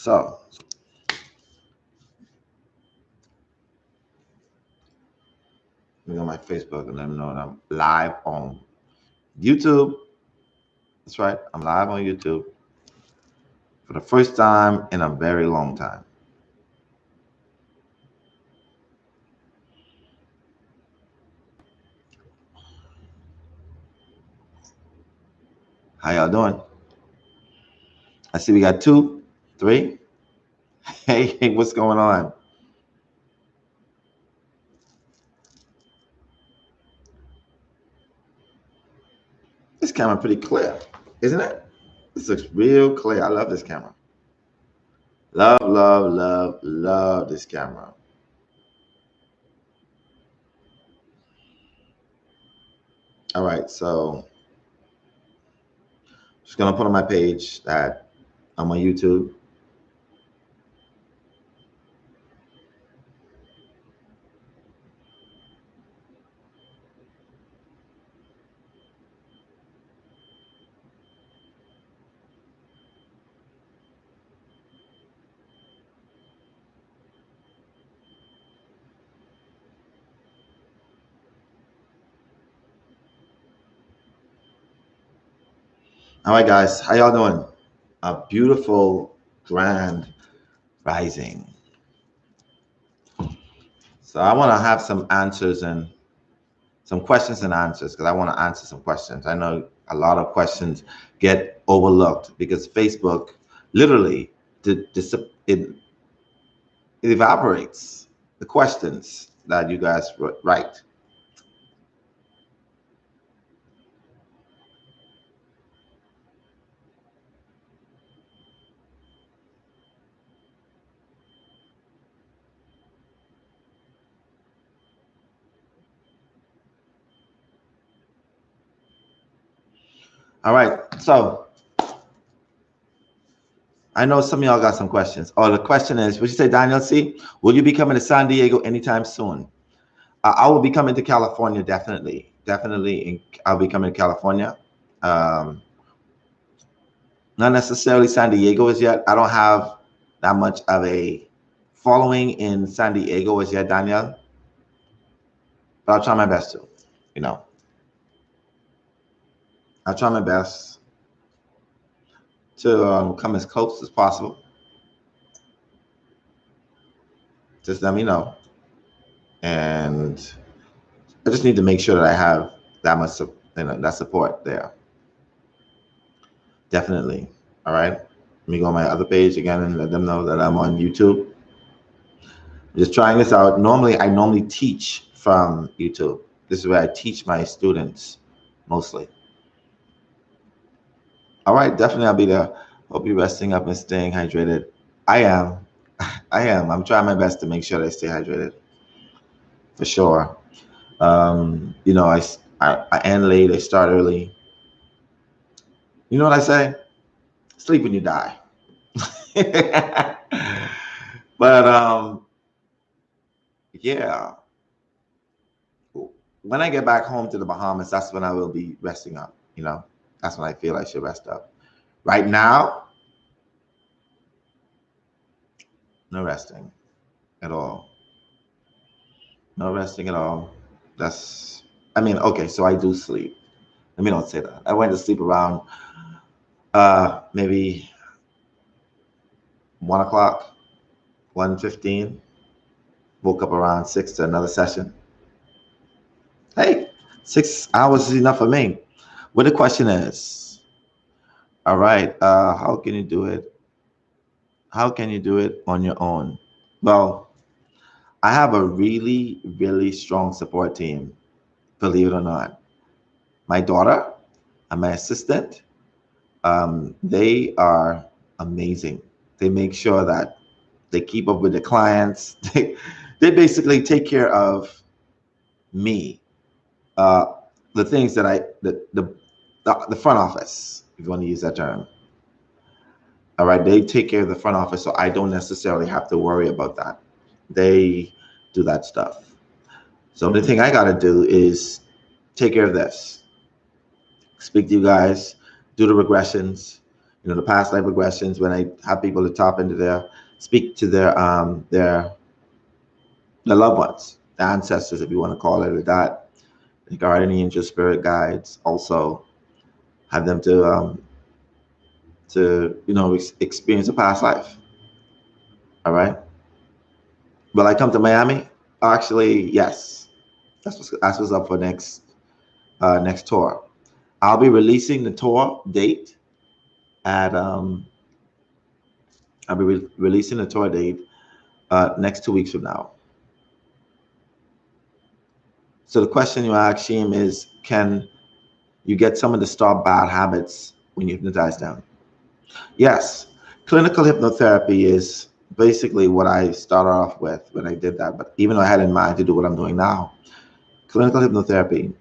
So let me go on my Facebook and let them know that I'm live on YouTube. That's right, I'm live on YouTube for the first time in a very long time. How y'all doing? I see we got 2, 3. Hey, what's going on? This camera pretty clear, isn't it? This looks real clear. I love this camera. Love, love, love, love this camera. All right, so just gonna put on my page that I'm on YouTube. All right, guys, how y'all doing? A beautiful, grand rising. So I want to have some answers and some questions and answers because I want to answer some questions. I know a lot of questions get overlooked because Facebook literally it evaporates the questions that you guys write. All right, so I know some of y'all got some questions. Oh, the question is, would you say, Daniel C., will you be coming to San Diego anytime soon? I will be coming to California, definitely. I'll be coming to California. Not necessarily San Diego as yet. I don't have that much of a following in San Diego as yet, Daniel. But I'll try my best to, you know. I'll try my best to come as close as possible. Just let me know. And I just need to make sure that I have that much, that support there. Definitely. All right. Let me go on my other page again and let them know that I'm on YouTube. Just trying this out. I normally teach from YouTube. This is where I teach my students mostly. All right, definitely I'll be there. Hope you're resting up and staying hydrated. I am. I'm trying my best to make sure that I stay hydrated. For sure. You know, I end late, I start early. You know what I say? Sleep when you die. But yeah. When I get back home to the Bahamas, that's when I will be resting up, you know. That's when I feel I should rest up. Right now, no resting at all. No resting at all. Okay, so I do sleep. Let me not say that. I went to sleep around maybe 1 o'clock, 1:15. Woke up around 6 to another session. Hey, 6 hours is enough for me. What the question is, all right, how can you do it? How can you do it on your own? Well, I have a really, really strong support team, believe it or not. My daughter and my assistant, they are amazing. They make sure that they keep up with the clients. They basically take care of me. The things that the front office, if you want to use that term. All right, they take care of the front office, so I don't necessarily have to worry about that. They do that stuff. So the thing I got to do is take care of this. Speak to you guys, do the regressions, You know, the past life regressions, when I have people to tap into speak to their loved ones, the ancestors, if you want to call it, or that, the guardian angel, spirit guides, also have them to experience a past life. All right. Will I come to Miami? Actually, yes. That's what's up for next tour. I'll be releasing the tour date at I'll be releasing the tour date next 2 weeks from now. So the question you ask, Sheem, is can you get someone to stop bad habits when you hypnotize them? Yes. Clinical hypnotherapy is basically what I started off with when I did that. But even though I had in mind to do what I'm doing now, clinical hypnotherapy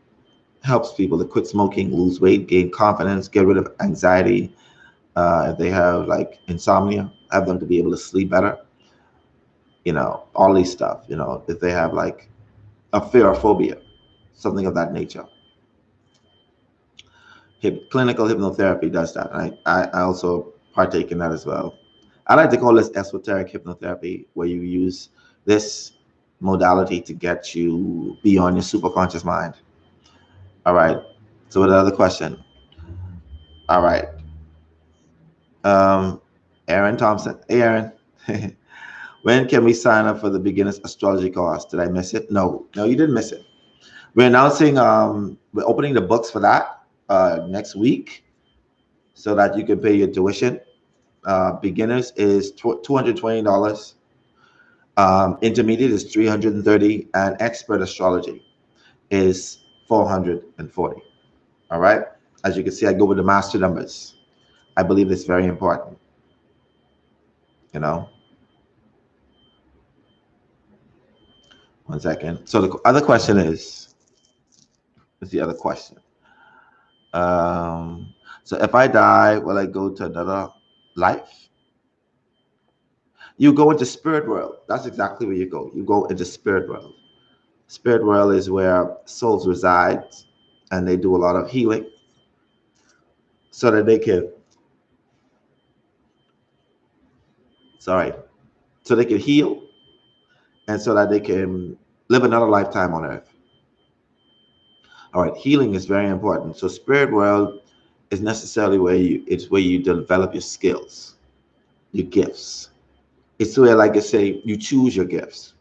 helps people to quit smoking, lose weight, gain confidence, get rid of anxiety. If they have like insomnia, have them to be able to sleep better. You know, all these stuff. You know, if they have like a fear or phobia, something of that nature. Clinical hypnotherapy does that. I also partake in that as well. I like to call this esoteric hypnotherapy, where you use this modality to get you beyond your superconscious mind. All right. So what other question? All right. Aaron Thompson. Hey, Aaron. When can we sign up for the beginner's astrology course? Did I miss it? No, you didn't miss it. We're announcing, we're opening the books for that next week so that you can pay your tuition. Beginners is $220. Intermediate is $330, and expert astrology is $440. All right. As you can see, I go with the master numbers. I believe it's very important. You know. One second. So the other question is, what's the other question? So if I die, will I go to another life? You go into spirit world. That's exactly where you go. You go into spirit world. Spirit world is where souls reside, and they do a lot of healing so that they can, so they can heal, and so that they can live another lifetime on earth. All right, healing is very important. So spirit world is necessarily where you develop your skills, your gifts. It's where, like I say, you choose your gifts.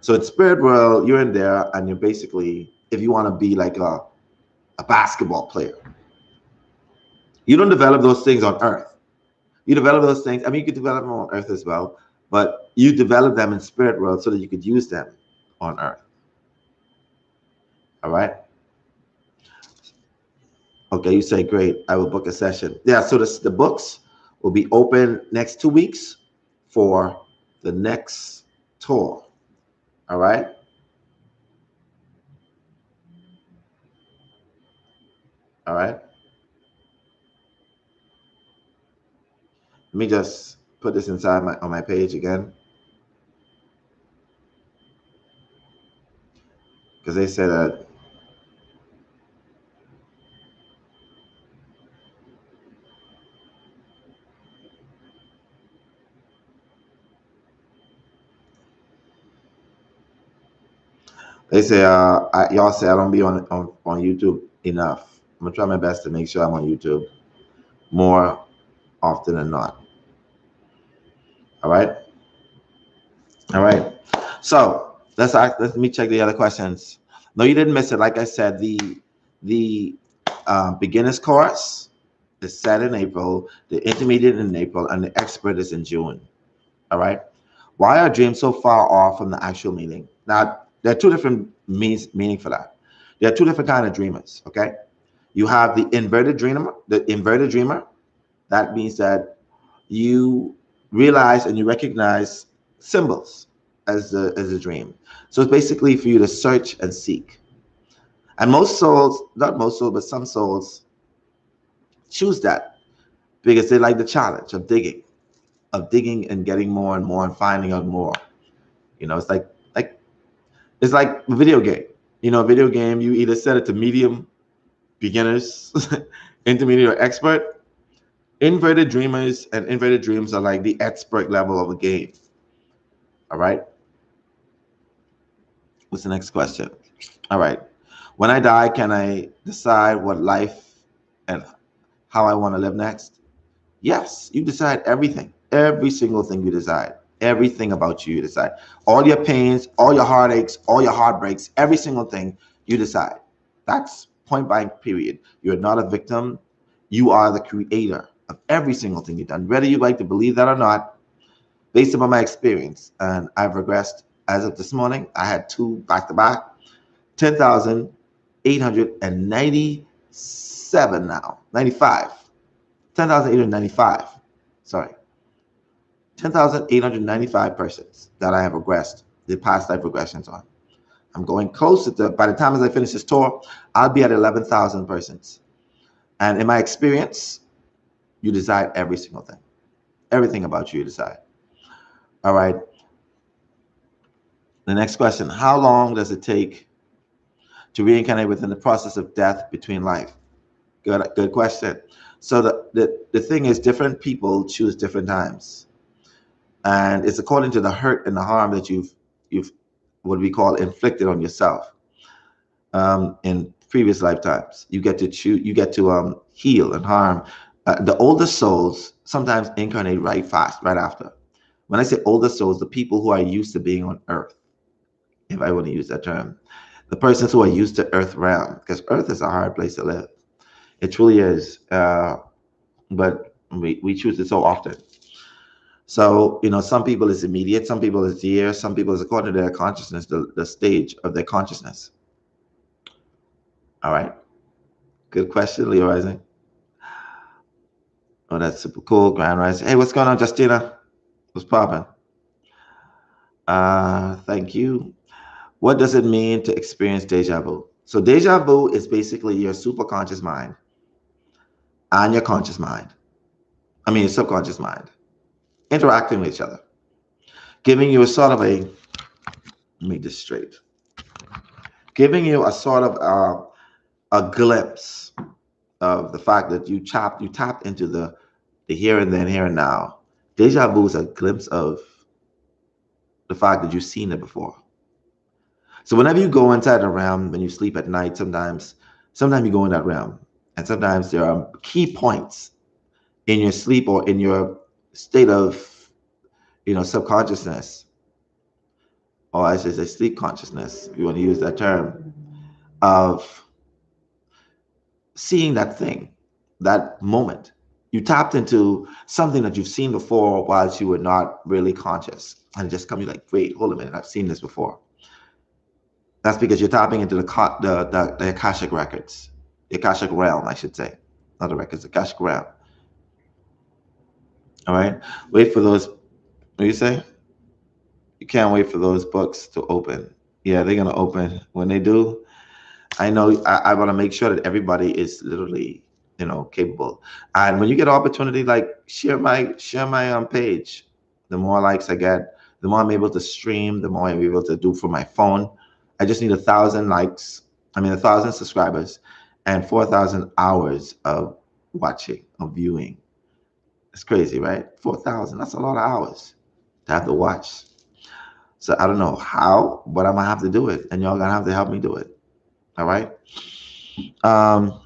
So in spirit world, you're in there, and you're basically, if you want to be like a basketball player, you don't develop those things on earth. You develop those things. I mean, you could develop them on earth as well, but you develop them in spirit world so that you could use them on earth. All right. Okay, you say great. I will book a session. Yeah. So the books will be open next 2 weeks for the next tour. All right. All right. Let me just put this inside on my page again, because they said that y'all say I don't be on YouTube enough. I'm gonna try my best to make sure I'm on YouTube more often than not. All right. All right. So let me check the other questions. No, you didn't miss it. Like I said, the beginners course is set in April, the intermediate in April, and the expert is in June. All right. Why are dreams so far off from the actual meaning? Now, there are two different meaning for that. There are two different kind of dreamers. Okay. You have the inverted dreamer. The inverted dreamer. That means that you realize and you recognize symbols as a dream. So it's basically for you to search and seek. And most souls, not most souls, but some souls choose that because they like the challenge of digging and getting more and more and finding out more. You know, it's like it's like a video game. You know, a video game, you either set it to medium, beginners, intermediate, or expert. Inverted dreamers and inverted dreams are like the expert level of a game. All right. What's the next question? All right. When I die, can I decide what life and how I want to live next? Yes, you decide everything. Every single thing you decide. Everything about you decide. All your pains, all your heartaches, all your heartbreaks, every single thing you decide. That's point blank, period. You're not a victim. You are the creator of every single thing you've done. Whether you like to believe that or not, based upon my experience, and I've regressed as of this morning. I had two back to back, 10,897 now, 95, 10,895, sorry, 10,895 persons that I have regressed, the past life regressions on. I'm going closer to, by the time as I finish this tour, I'll be at 11,000 persons. And in my experience, you decide every single thing. Everything about you decide. All right. The next question, how long does it take to reincarnate within the process of death between life? Good question. So the thing is, different people choose different times. And it's according to the hurt and the harm that you've what we call inflicted on yourself in previous lifetimes. You get to choose, you get to heal and harm. The older souls sometimes incarnate right fast, right after. When I say older souls, the people who are used to being on Earth, if I want to use that term, the persons who are used to Earth realm, because Earth is a hard place to live. It truly is. But we choose it so often. So, you know, some people it's immediate, some people it's years, some people it's according to their consciousness, the stage of their consciousness. All right. Good question, Leo Rising. Oh, that's super cool. Grand Rising. Hey, what's going on, Justina? What's popping? Thank you. What does it mean to experience deja vu? So deja vu is basically your superconscious mind and your conscious mind. I mean, your subconscious mind interacting with each other, giving you a sort of a, let me just straight, giving you a sort of a glimpse of the fact that you tapped into the here and then, here and now. Deja vu is a glimpse of the fact that you've seen it before. So whenever you go inside a realm, when you sleep at night, sometimes you go in that realm, and sometimes there are key points in your sleep or in your state of, you know, subconsciousness, or I should say sleep consciousness, if you want to use that term, of seeing that thing, that moment. You tapped into something that you've seen before whilst you were not really conscious. And it just comes, you're like, wait, hold a minute, I've seen this before. That's because you're tapping into the Akashic records, the Akashic realm, I should say. Not the records, the Akashic realm. All right? Wait for those, what do you say? You can't wait for those books to open. Yeah, they're going to open. When they do, I know I want to make sure that everybody is literally, you know, capable. And when you get opportunity, like share my page. The more likes I get, the more I'm able to stream, the more I'm able to do for my phone. I just need 1,000 likes. I mean, 1,000 subscribers and 4,000 hours of watching, of viewing. It's crazy, right? 4,000. That's a lot of hours to have to watch. So I don't know how, but I'm gonna have to do it, and y'all gonna have to help me do it. All right. How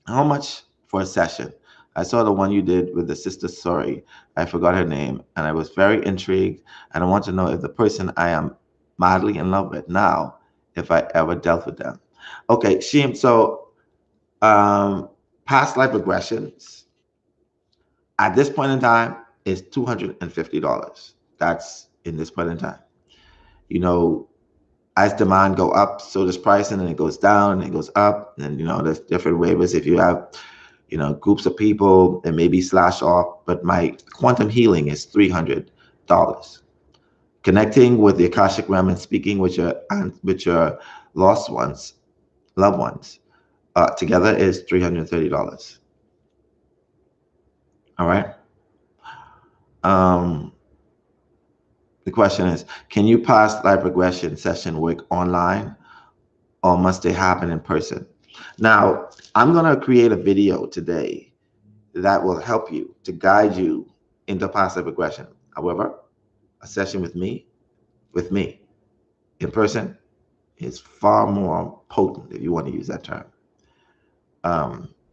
much for a session? I saw the one you did with the sister. Sorry, I forgot her name, and I was very intrigued, and I want to know if the person I am madly in love with now, if I ever dealt with them. Okay, Sheem. So, past life regressions at this point in time is $250. That's in this point in time. You know, as demand go up, so does pricing, and it goes down and it goes up. And you know, there's different waivers. If you have, you know, groups of people, it may be slash off. But my quantum healing is $300. Connecting with the Akashic realm and speaking with your lost ones, loved ones, together is $330. All right. The question is, can you past life regression session work online, or must they happen in person? Now, I'm going to create a video today that will help you to guide you into passive regression. However, a session with me in person is far more potent, if you want to use that term.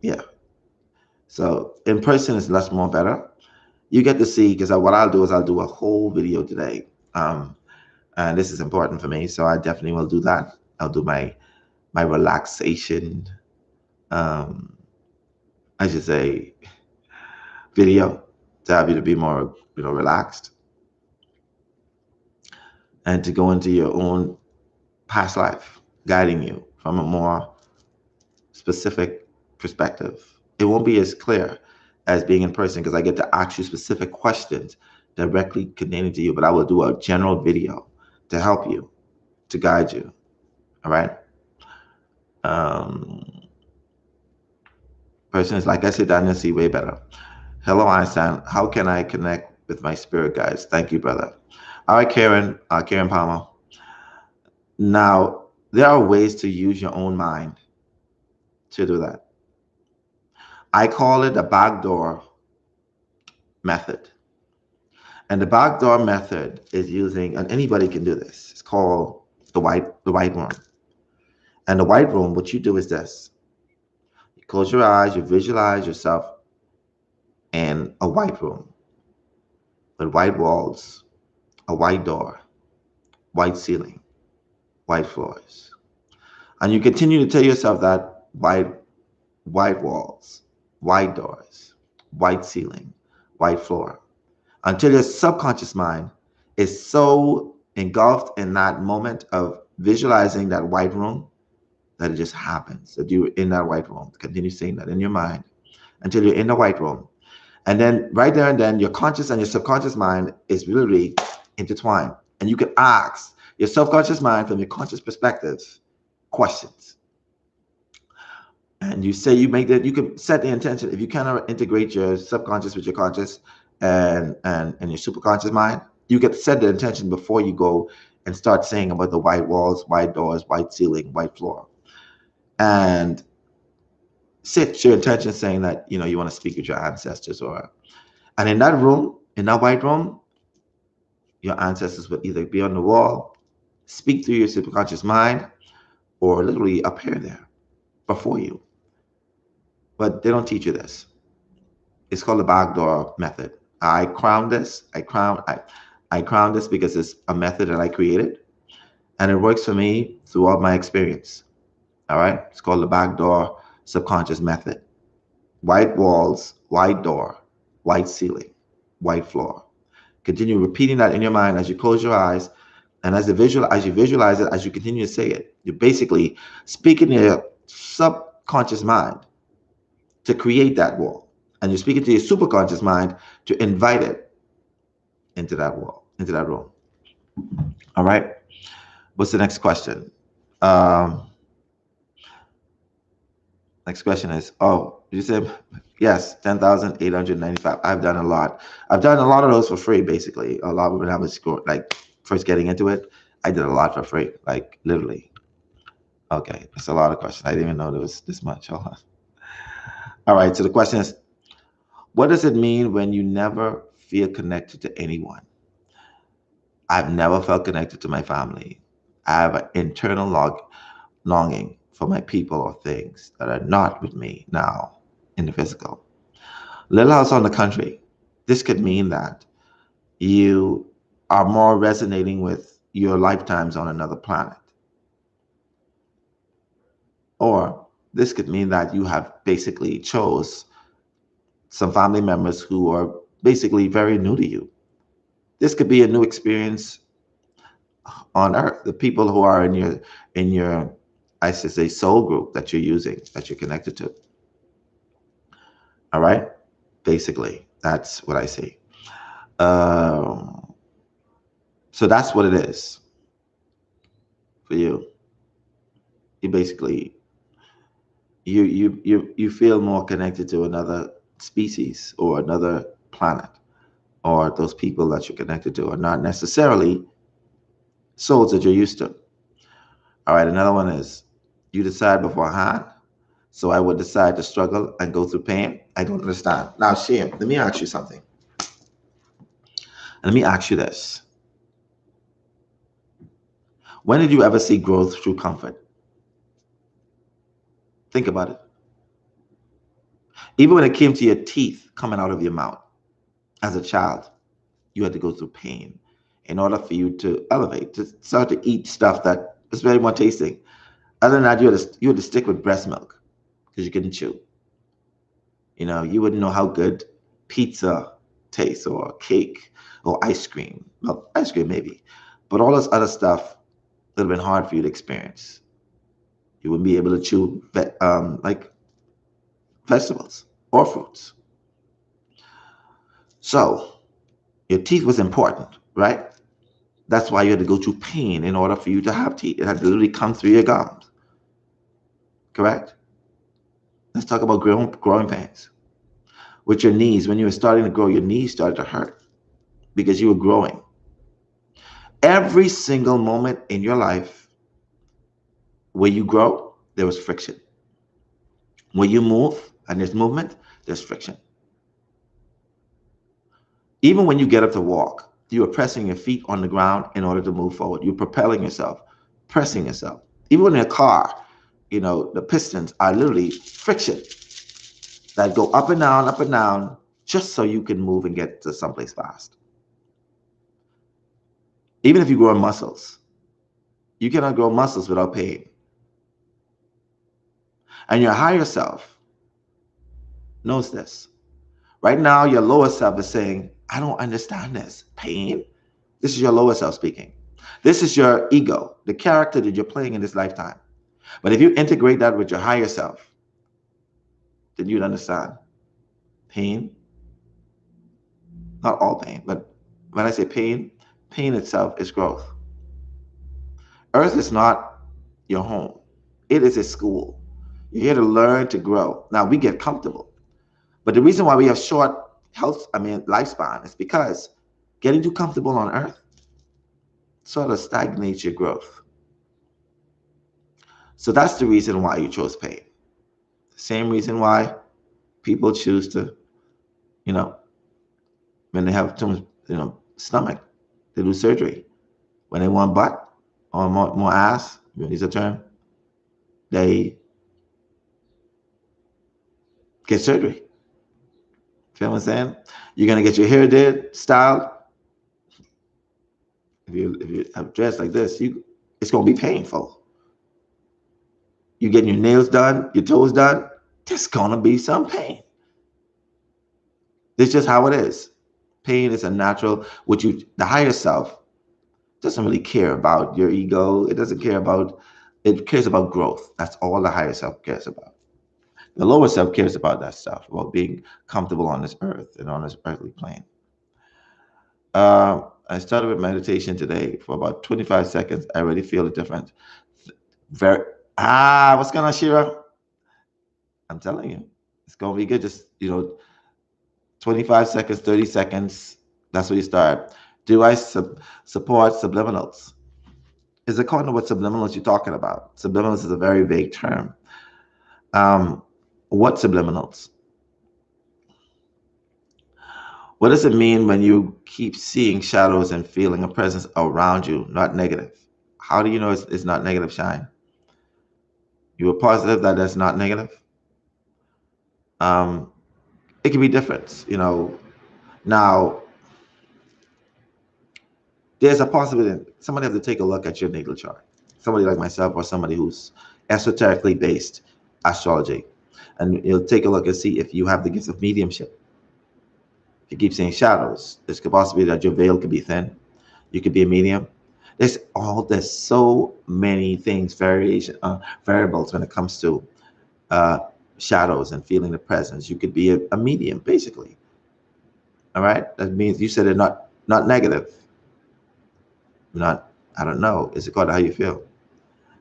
Yeah. So in person is much more better. You get to see, because what I'll do is I'll do a whole video today. And this is important for me, so I definitely will do that. I'll do my relaxation, I should say, video to have you to be more, relaxed and to go into your own past life, guiding you from a more specific perspective. It won't be as clear as being in person because I get to ask you specific questions directly connected to you, but I will do a general video to help you, to guide you. All right. Person is like I said, I see way better. Hello, Einstein. How can I connect with my spirit guides? Thank you, brother. All right, Karen Palmer. Now, there are ways to use your own mind to do that. I call it a backdoor method. And the backdoor method is using, and anybody can do this. It's called the white room. And the white room, what you do is this. You close your eyes, you visualize yourself in a white room with white walls, a white door, white ceiling, white floors. And you continue to tell yourself that white walls, white doors, white ceiling, white floor, until your subconscious mind is so engulfed in that moment of visualizing that white room that it just happens, that you're in that white room. Continue saying that in your mind until you're in the white room. And then right there and then your conscious and your subconscious mind is literally intertwined. And you can ask your subconscious mind from your conscious perspective questions. And you say you can set the intention. If you cannot integrate your subconscious with your conscious and your superconscious mind, you get to set the intention before you go and start saying about the white walls, white doors, white ceiling, white floor. And set your intention saying that, you want to speak with your ancestors and in that room, in that white room, your ancestors will either be on the wall, speak through your subconscious mind, or literally appear there before you. But they don't teach you this. It's called the backdoor method. I crown this because it's a method that I created, and it works for me throughout my experience. All right, it's called the backdoor subconscious method. White walls, white door, white ceiling, white floor. Continue repeating that in your mind as you close your eyes, and as you visualize it, as you continue to say it, you're basically speaking to your subconscious mind to create that wall, and you're speaking to your superconscious mind to invite it into that wall, into that room. All right. What's the next question? Next question is, you said yes, 10,895. I've done a lot. I've done a lot of those for free, basically. A lot when I was like first getting into it, I did a lot for free, like literally. Okay, that's a lot of questions. I didn't even know there was this much. Hold on. All right, so the question is, what does it mean when you never feel connected to anyone? I've never felt connected to my family. I have an internal longing for my people or things that are not with me now in the physical. Little house on the country. This could mean that you are more resonating with your lifetimes on another planet. Or this could mean that you have basically chose some family members who are basically very new to you. This could be a new experience on earth. The people who are in your I should say soul group that you're using, that you're connected to. All right? Basically, that's what I see. So that's what it is for you. You basically, you feel more connected to another species or another planet, or those people that you're connected to are not necessarily souls that you're used to. All right, another one is, you decide beforehand So I would decide to struggle and go through pain. I don't understand. Now, Shane, let me ask you something. Let me ask you this. When did you ever see growth through comfort? Think about it. Even when it came to your teeth coming out of your mouth as a child, you had to go through pain in order for you to elevate, to start to eat stuff that was very more tasting. Other than that, you had to stick with breast milk because you couldn't chew. You know, you wouldn't know how good pizza tastes or cake or ice cream. Well, ice cream maybe. But all this other stuff would have been hard for you to experience. You wouldn't be able to chew like vegetables or fruits. So your teeth was important, right? That's why you had to go through pain in order for you to have teeth. It had to literally come through your gums. Correct? Let's talk about growing pains. With your knees, when you were starting to grow, your knees started to hurt because you were growing. Every single moment in your life where you grow, there was friction. When you move and there's movement, there's friction. Even when you get up to walk, you are pressing your feet on the ground in order to move forward. You're propelling yourself, pressing yourself. Even in a car, you know, the pistons are literally friction that go up and down, just so you can move and get to someplace fast. Even if you grow muscles, you cannot grow muscles without pain. And your higher self knows this. Right now, your lower self is saying, I don't understand this. Pain? This is your lower self speaking. This is your ego, the character that you're playing in this lifetime. But if you integrate that with your higher self, then you'd understand. Pain, not all pain, but when I say pain, pain itself is growth. Earth is not your home. It is a school. You're here to learn to grow. Now we get comfortable. But the reason why we have short lifespan is because getting too comfortable on earth sort of stagnates your growth. So that's the reason why you chose pain. Same reason why people choose to, you know, when they have too much, stomach, they do surgery. When they want butt or more ass, you use a term, they get surgery. Feel what I'm saying? You're gonna get your hair did, styled. If you have dressed like this, it's gonna be painful. You're getting your nails done, your toes done. There's gonna be some pain. It's just how it is. Pain is a natural. The higher self doesn't really care about your ego. It doesn't care about. It cares about growth. That's all the higher self cares about. The lower self cares about that stuff, about being comfortable on this earth and on this earthly plane. I started with meditation today for about 25 seconds. I already feel the difference. What's going on, Shira? I'm telling you, it's going to be good. Just, 25 seconds, 30 seconds. That's where you start. Do I support subliminals? Is according to what subliminals you're talking about. Subliminals is a very vague term. What subliminals? What does it mean when you keep seeing shadows and feeling a presence around you, not negative? How do you know it's not negative, Shine? You are positive that that's not negative? It can be different, Now, there's a possibility somebody has to take a look at your natal chart. Somebody like myself or somebody who's esoterically based astrology. And you'll take a look and see if you have the gift of mediumship. If you keep seeing shadows, there's a possibility that your veil could be thin. You could be a medium. There's so many things, variables when it comes to shadows and feeling the presence. You could be a medium, basically. All right? That means you said it not negative. I don't know. Is it called how you feel?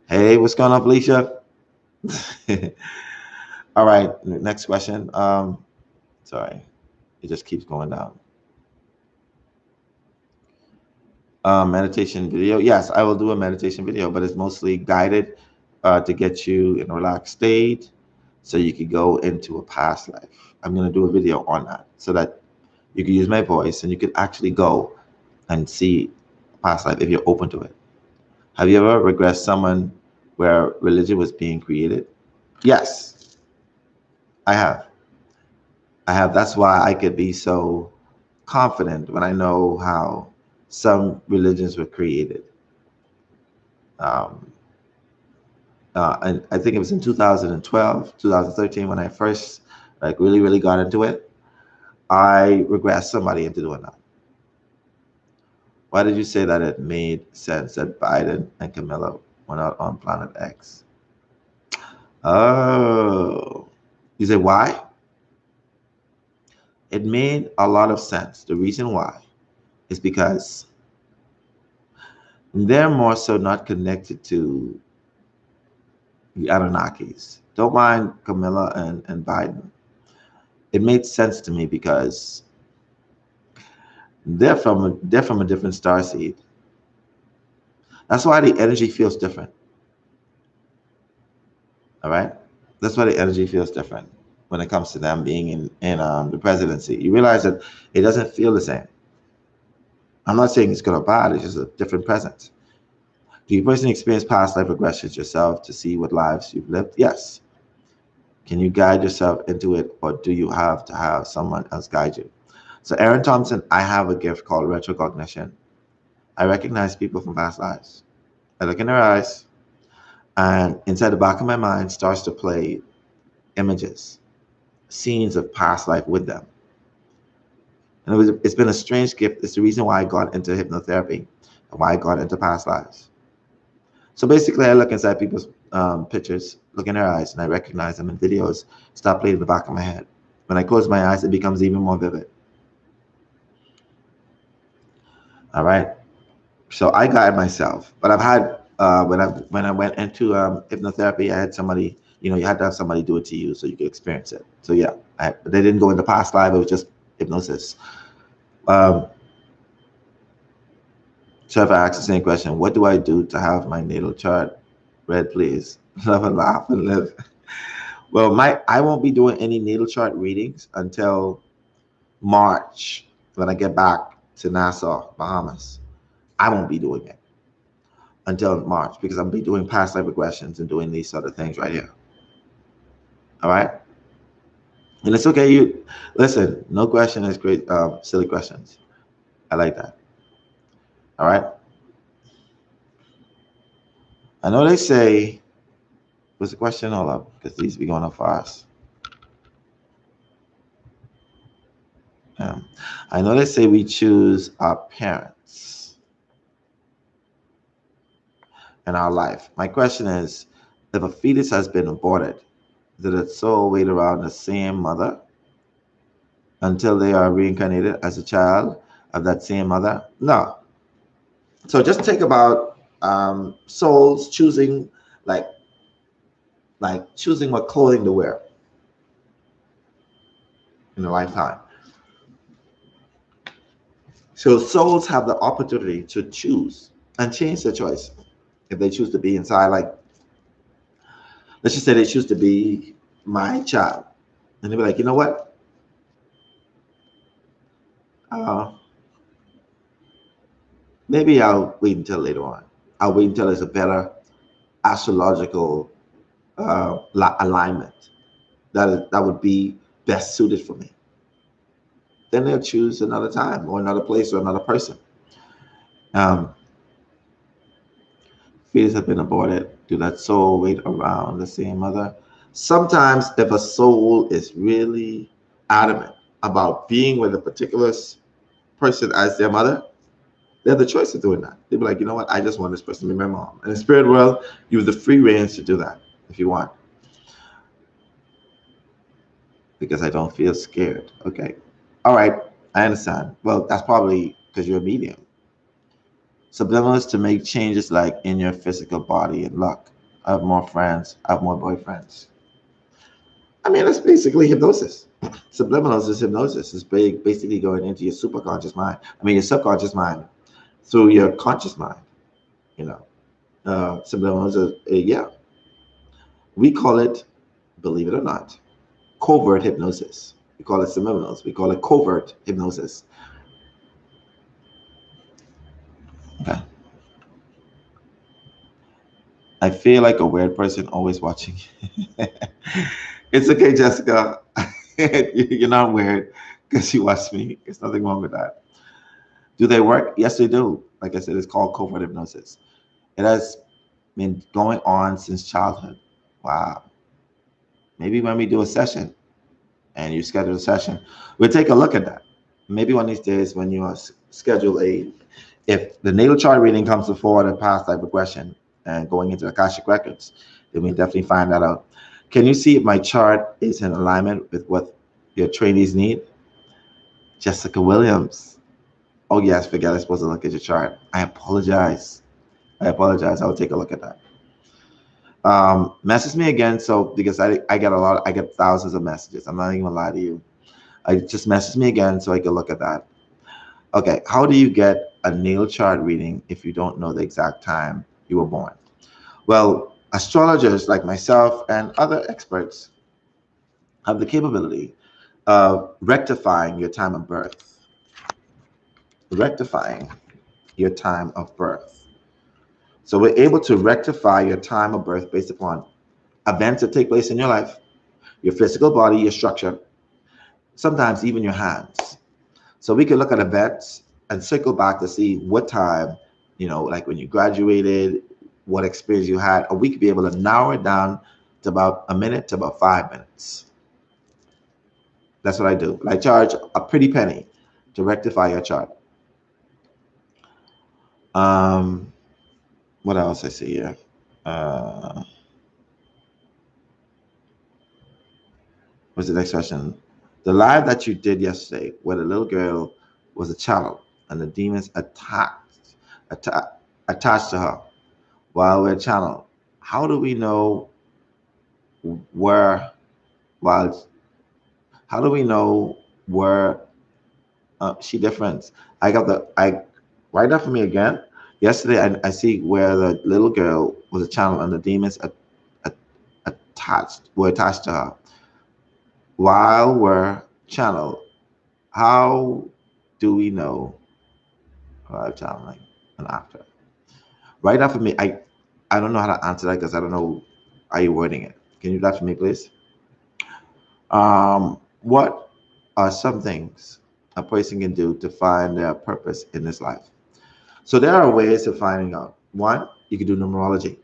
Hey, what's going on, Felicia? All right, next question. Sorry, it just keeps going down. Meditation video. Yes, I will do a meditation video, but it's mostly guided to get you in a relaxed state, so you could go into a past life. I'm going to do a video on that so that you can use my voice and you could actually go and see past life if you're open to it. Have you ever regressed someone where religion was being created? Yes, I have. I have. That's why I could be so confident when I know how some religions were created. Um, and I think it was in 2012, 2013 when I first like really got into it. I regressed somebody into doing that. Why did you say that it made sense that Biden and Camilla were not on Planet X? Oh, you say why? It made a lot of sense. The reason why is because they're more so not connected to the Anunnakis. Don't mind Camilla and Biden. It made sense to me because they're from a different star seed. That's why the energy feels different. All right, that's why the energy feels different when it comes to them being in the presidency. You realize that it doesn't feel the same. I'm not saying it's good or bad. It's just a different presence. Do you personally experience past life regressions yourself to see what lives you've lived? Yes. Can you guide yourself into it, or do you have to have someone else guide you? So, Aaron Thompson, I have a gift called Retrocognition. I recognize people from past lives. I look in their eyes, and inside the back of my mind starts to play images, scenes of past life with them. And it's been a strange gift. It's the reason why I got into hypnotherapy and why I got into past lives. So basically, I look inside people's pictures, look in their eyes, and I recognize them in videos. Start playing in the back of my head. When I close my eyes, it becomes even more vivid. All right. So I guide myself, but I've had when I went into hypnotherapy, I had somebody. You know, you had to have somebody do it to you so you could experience it. So yeah, they didn't go into past life. It was just hypnosis. Um, so if I ask the same question, what do I do to have my natal chart read, please? Love and laugh and live. Well, I won't be doing any natal chart readings until March when I get back to Nassau, Bahamas. I won't be doing it until March because I'm be doing past life regressions and doing these sort of things right here. All right, and it's okay. You listen. No question is great. Silly questions. I like that. All right. I know they say. What's the question? Hold up, because these be going up fast. I know they say we choose our parents in our life. My question is, if a fetus has been aborted, did its soul wait around the same mother until they are reincarnated as a child of that same mother? No. So just think about souls choosing, like choosing what clothing to wear in a lifetime. So souls have the opportunity to choose and change their choice if they choose to be inside. Like, let's just say they choose to be my child, and they'll be like, you know what? Uh, Maybe I'll wait until later on. I'll wait until there's a better astrological alignment that would be best suited for me. Then they'll choose another time or another place or another person. Um, Fetus have been aborted. Do that soul wait around the same mother? Sometimes, if a soul is really adamant about being with a particular person as their mother, they have the choice of doing that. They'll be like, you know what? I just want this person to be my mom. In the spirit world, you have the free range to do that if you want. Because I don't feel scared. Okay. All right. I understand. Well, that's probably because you're a medium. Subliminals to make changes like in your physical body and luck. I have more friends. I have more boyfriends. I mean, that's basically hypnosis. Subliminals is hypnosis. It's basically going into your superconscious mind. I mean, your subconscious mind through your conscious mind. You know, subliminals yeah. We call it believe it or not, covert hypnosis. We call it subliminals. We call it covert hypnosis. Okay. I feel like a weird person always watching. It's okay, Jessica. You're not weird because you watch me. There's nothing wrong with that. Do they work? Yes, they do. Like I said, it's called covert hypnosis. It has been going on since childhood. Wow. Maybe when we do a session and you schedule a session, we'll take a look at that. Maybe one of these days when you schedule if the natal chart reading comes before the past life regression and going into Akashic records, then we definitely find that out. Can you see if my chart is in alignment with what your trainees need? Jessica Williams. Oh yes, forget I'm supposed to look at your chart. I apologize. I will take a look at that. Message me again. So because I get thousands of messages. I'm not even gonna lie to you. I just message me again so I can look at that. Okay, how do you get a natal chart reading if you don't know the exact time you were born? Well, astrologers like myself and other experts have the capability of rectifying your time of birth. Rectifying your time of birth. So we're able to rectify your time of birth based upon events that take place in your life, your physical body, your structure, sometimes even your hands. So we can look at events and circle back to see what time, like when you graduated, what experience you had, and we could be able to narrow it down to about a minute to about 5 minutes. That's what I do. I charge a pretty penny to rectify your chart. What else I see here? What's the next question? The live that you did yesterday, where the little girl was a child and the demons attached to her while we're channeled. How do we know where? How do we know where she difference? I write that for me again. Yesterday, I see where the little girl was a child and the demons were attached to her while we're channeled. How do we know channeling and after? Write that for me. I don't know how to answer that because I don't know how you're wording it. Can you do that for me, please? What are some things a person can do to find their purpose in this life? So there are ways of finding out. One, you can do numerology.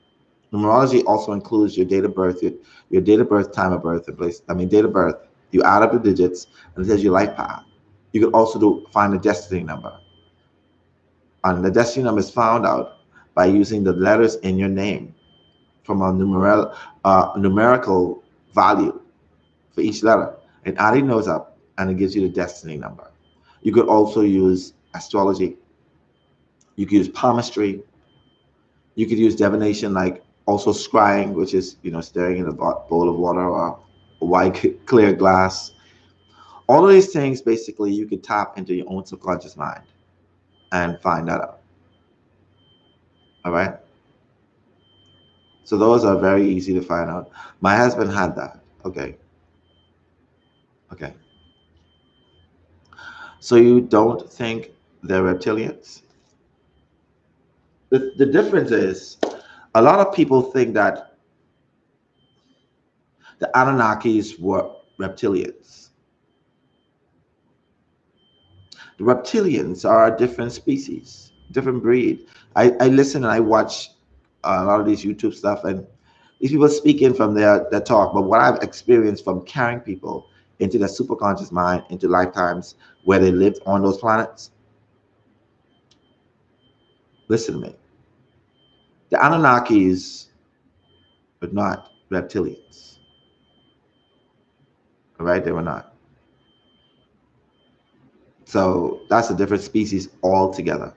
Numerology also includes your date of birth, your date of birth, time of birth, and place. Date of birth. You add up the digits and it says your life path. You can also find the destiny number. And the destiny number is found out by using the letters in your name from a numerical value for each letter and adding those up, and it gives you the destiny number. You could also use astrology. You could use palmistry. You could use divination, like also scrying, which is staring in a bowl of water or a white clear glass. All of these things, basically, you could tap into your own subconscious mind and find that out. All right. So those are very easy to find out. My husband had that. Okay. So you don't think they're reptilians? The difference is a lot of people think that the Anunnakis were reptilians. The reptilians are a different species, different breed. I listen and I watch a lot of these YouTube stuff, and these people speaking from their talk. But what I've experienced from carrying people into their superconscious mind, into lifetimes where they lived on those planets, listen to me. The Anunnakis were not reptilians. All right, they were not. So that's a different species altogether.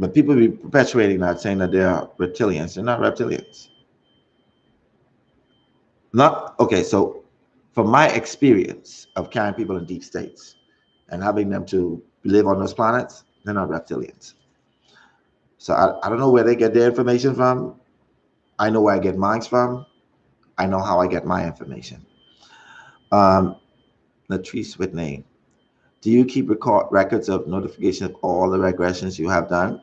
But people be perpetuating that, saying that they are reptilians. They're not reptilians. So from my experience of carrying people in deep states and having them to live on those planets, they're not reptilians. So I don't know where they get their information from. I know where I get mine from. I know how I get my information. Latrice Whitney, do you keep records of notification of all the regressions you have done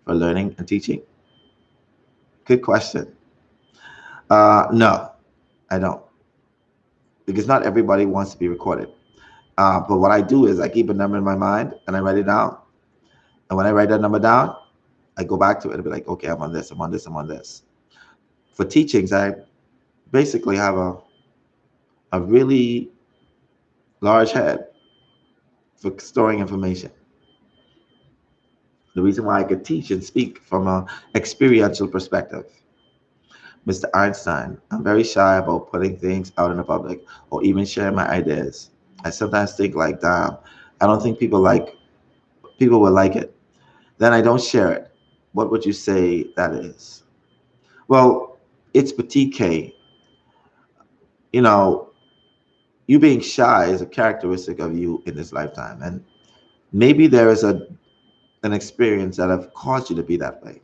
for learning and teaching? Good question. No, I don't. Because not everybody wants to be recorded. But what I do is I keep a number in my mind and I write it down. And when I write that number down, I go back to it and be like, okay, I'm on this, I'm on this, I'm on this. For teachings, I basically have a really large head for storing information. The reason why I could teach and speak from an experiential perspective. Mr. Einstein, I'm very shy about putting things out in the public or even sharing my ideas. I sometimes think like, damn, I don't think people will like it. Then I don't share it. What would you say that is? Well, it's petite K. You know, you being shy is a characteristic of you in this lifetime. And maybe there is an experience that have caused you to be that way.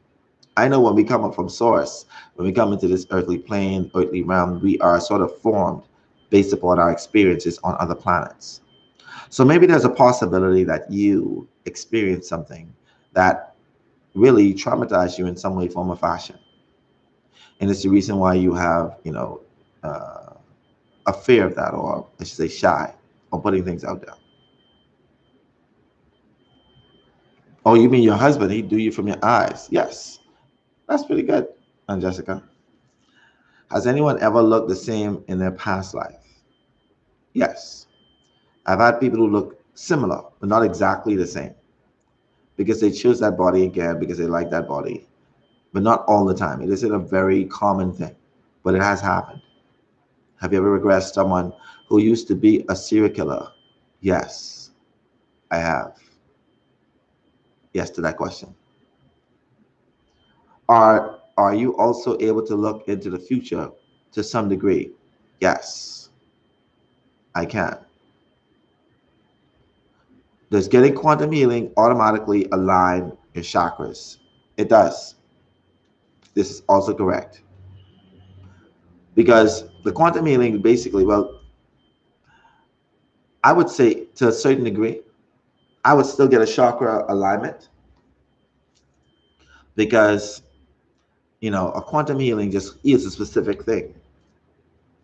I know when we come up from source, when we come into this earthly plane, earthly realm, we are sort of formed based upon our experiences on other planets. So maybe there's a possibility that you experienced something that really traumatized you in some way, form, or fashion. And it's the reason why you have, a fear of that, or I should say shy, or putting things out there. Oh, you mean your husband? He do you from your eyes? Yes. That's pretty good, Aunt Jessica. Has anyone ever looked the same in their past life? Yes. I've had people who look similar, but not exactly the same. Because they choose that body again because they like that body. But not all the time. It isn't a very common thing, but it has happened. Have you ever regressed someone who used to be a serial killer? Yes, I have. Yes to that question. Are you also able to look into the future to some degree? Yes, I can. Does getting quantum healing automatically align your chakras? It does. This is also correct. Because the quantum healing basically, well, I would say to a certain degree, I would still get a chakra alignment because, a quantum healing just is a specific thing.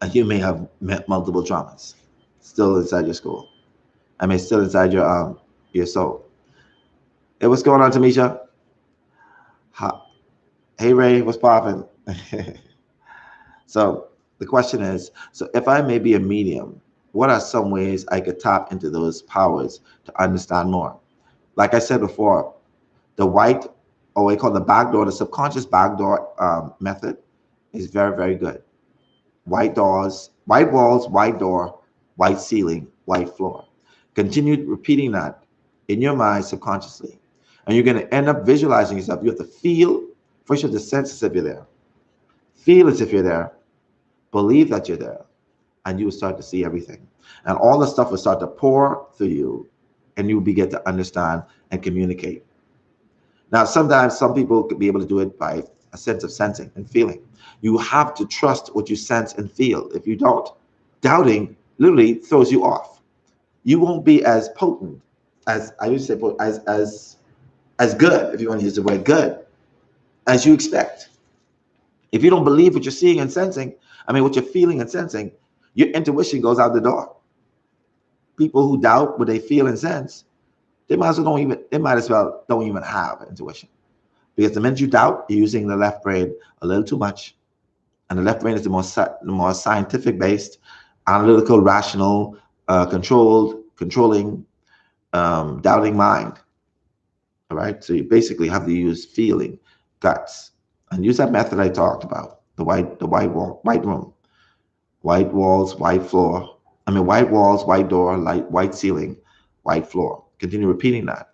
And you may have multiple traumas still inside your skull. I mean, still inside your soul. Hey, what's going on, Tamisha? Hey, Ray, what's popping? So the question is, so if I may be a medium, what are some ways I could tap into those powers to understand more? Like I said before, the white, or what we call the backdoor, the subconscious backdoor method is very, very good. White doors, white walls, white door, white ceiling, white floor. Continue repeating that in your mind subconsciously. And you're going to end up visualizing yourself. You have to feel, first you have to sense as if you're there. Feel as if you're there. Believe that you're there. And you will start to see everything. And all the stuff will start to pour through you. And you will begin to understand and communicate. Now, sometimes some people could be able to do it by a sense of sensing and feeling. You have to trust what you sense and feel. If you don't, doubting literally throws you off. You won't be as potent as I used to say, as good, if you want to use the word good, as you expect. If you don't believe what you're seeing and sensing, what you're feeling and sensing, your intuition goes out the door. People who doubt what they feel and sense, they might as well don't even have intuition. Because the minute you doubt, you're using the left brain a little too much. And the left brain is the more scientific based, analytical, rational, controlling, doubting mind. All right. So you basically have to use feeling, guts, and use that method I talked about. The white room, white walls, white floor. White walls, white door, white ceiling, white floor. Continue repeating that,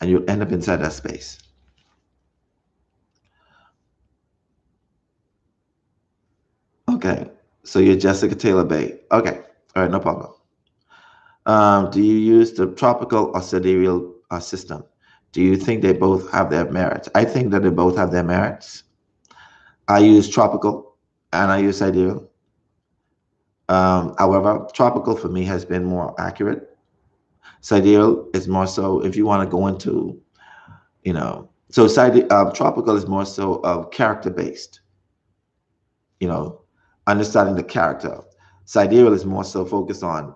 and you'll end up inside that space. Okay, so you're Jessica Taylor Bay. Okay, all right, no problem. Do you use the tropical or sidereal system? Do you think they both have their merits? I think that they both have their merits. I use tropical and I use sidereal. However, tropical for me has been more accurate. Sidereal is more so if you want to go into, so tropical is more so of character based, you know, understanding the character. Sidereal is more so focused on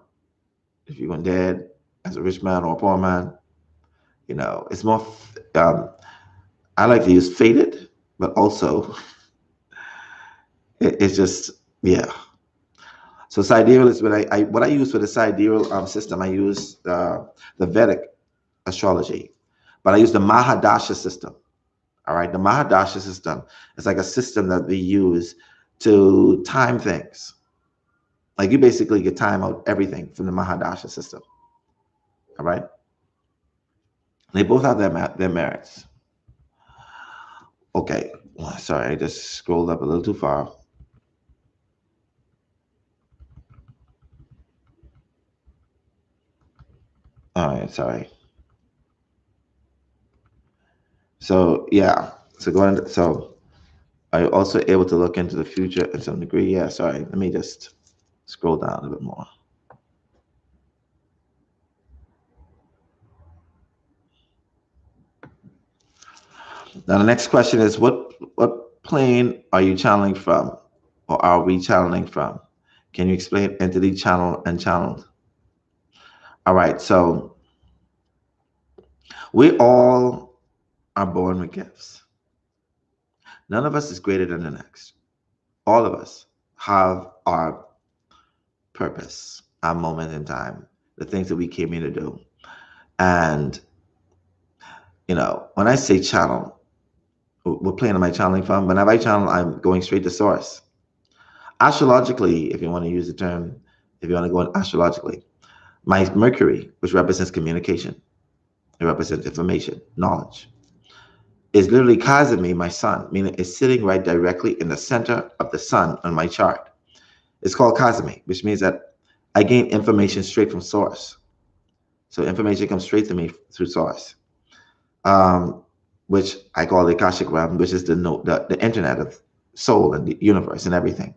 if you went dead as a rich man or a poor man. It's more, I like to use faded, but also it's just, yeah. So sidereal is what I use for the sidereal system. I use the Vedic astrology, but I use the Mahadasha system. All right, the Mahadasha system is like a system that we use to time things. Like you basically get time out everything from the Mahadasha system. All right, they both have their merits. Okay, sorry, I just scrolled up a little too far. All right, sorry. So yeah, so going. So are you also able to look into the future to some degree? Yeah, sorry. Let me just scroll down a bit more. Now the next question is what plane are you channeling from, or are we channeling from? Can you explain entity, channel, and channeled? All right, so we all are born with gifts. None of us is greater than the next. All of us have our purpose, our moment in time, the things that we came here to do. And, when I say channel, what plane am I channeling from? Whenever I channel, I'm going straight to source. Astrologically, if you want to use the term, if you want to go in astrologically, my Mercury, which represents communication, it represents information, knowledge, is literally Kazami, my sun, meaning it's sitting right directly in the center of the sun on my chart. It's called Kazami, which means that I gain information straight from source. So information comes straight to me through source, which I call the Akashic realm, which is the internet of soul and the universe and everything,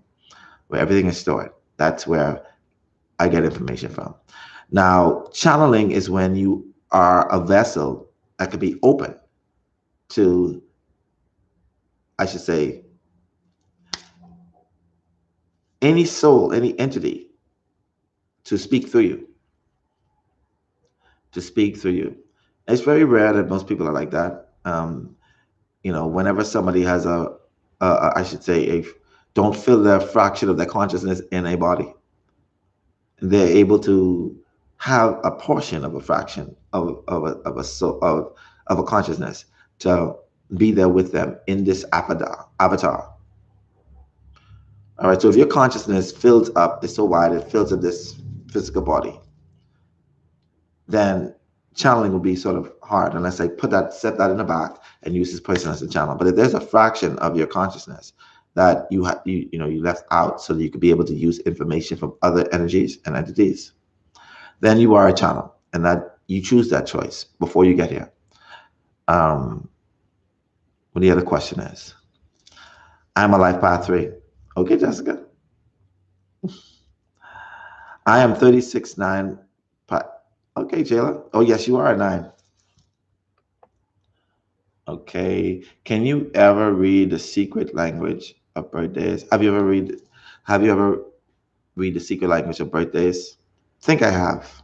where everything is stored. That's where I get information from. Now, channeling is when you are a vessel that could be open to, I should say, any soul, any entity to speak through you, to speak through you. It's very rare that most people are like that. Whenever somebody has I should say, don't feel the fraction of their consciousness in a body, they're able to have a portion of a fraction of a soul of a consciousness to be there with them in this avatar. All right. So if your consciousness fills up, is so wide, it fills up this physical body, then channeling will be sort of hard unless I set that in the back and use this person as a channel. But if there's a fraction of your consciousness that you left out so that you could be able to use information from other energies and entities, then you are a channel, and that you choose that choice before you get here. What the other question is, I'm a life path 3. Okay, Jessica. I am 36-9. Okay, Jayla. Oh, yes, you are a 9. Okay. Can you ever read the secret language of birthdays? Have you ever read the secret language of birthdays? I think I have.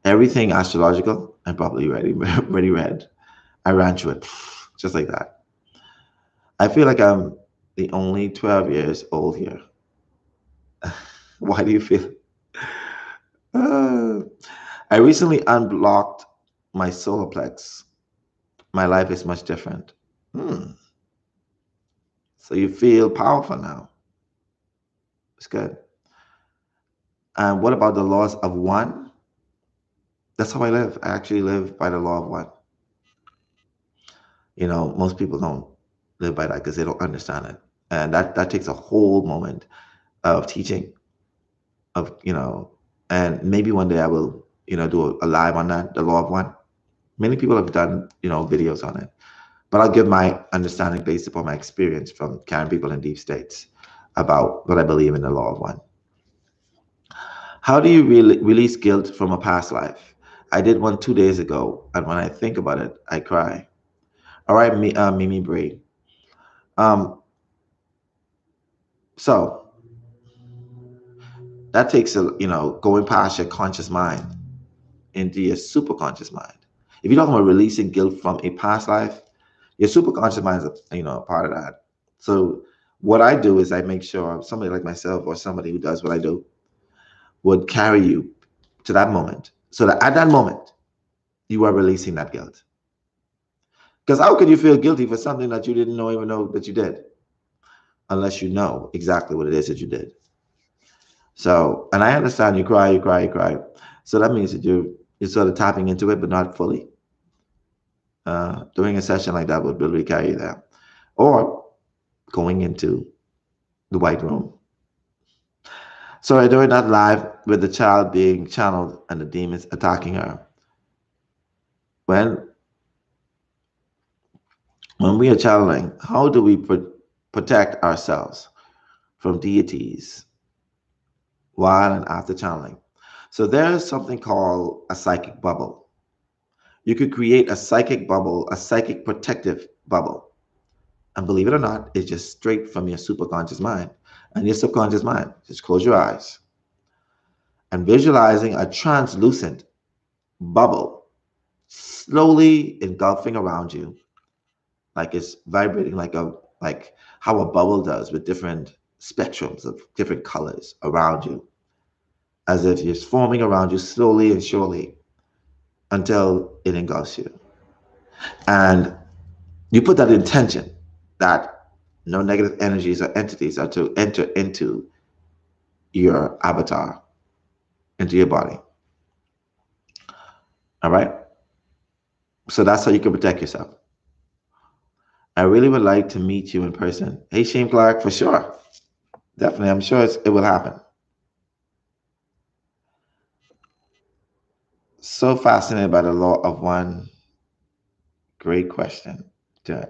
Everything astrological, I probably already read. I ran through it just like that. I feel like I'm the only 12 years old here. Why do you feel? Uh, I recently unblocked my solar plex. My life is much different. So you feel powerful now. It's good. And what about the laws of one? That's how I live. I actually live by the law of one. Most people don't live by that because they don't understand it. And that takes a whole moment of teaching, and maybe one day I will, do a live on that, the law of one. Many people have done, videos on it. But I'll give my understanding based upon my experience from carrying people in deep states about what I believe in the law of one. How do you release guilt from a past life? I did one 2 days ago, and when I think about it, I cry. All right, Mimi Bree. So that takes going past your conscious mind into your superconscious mind. If you're talking about releasing guilt from a past life, your superconscious mind is a part of that. So what I do is I make sure somebody like myself or somebody who does what I do would carry you to that moment, so that at that moment you are releasing that guilt. Because how could you feel guilty for something that you didn't even know that you did, unless you know exactly what it is that you did? So, and I understand you cry, you cry, you cry. So that means that you're sort of tapping into it, but not fully. Doing a session like that would really carry you there. Or going into the white room. So during that live with the child being channeled and the demons attacking her, when we are channeling, how do we protect ourselves from deities while and after channeling? So there's something called a psychic bubble. You could create a psychic bubble, a psychic protective bubble. And believe it or not, it's just straight from your superconscious mind and your subconscious mind. Just close your eyes and visualizing a translucent bubble slowly engulfing around you, like it's vibrating like how a bubble does, with different spectrums of different colors around you, as if it's forming around you slowly and surely until it engulfs you. And you put that intention that no negative energies or entities are to enter into your avatar, into your body. All right? So that's how you can protect yourself. I really would like to meet you in person. Hey, Shane Clark, for sure. Definitely. I'm sure it will happen. So fascinated by the law of one. Great question.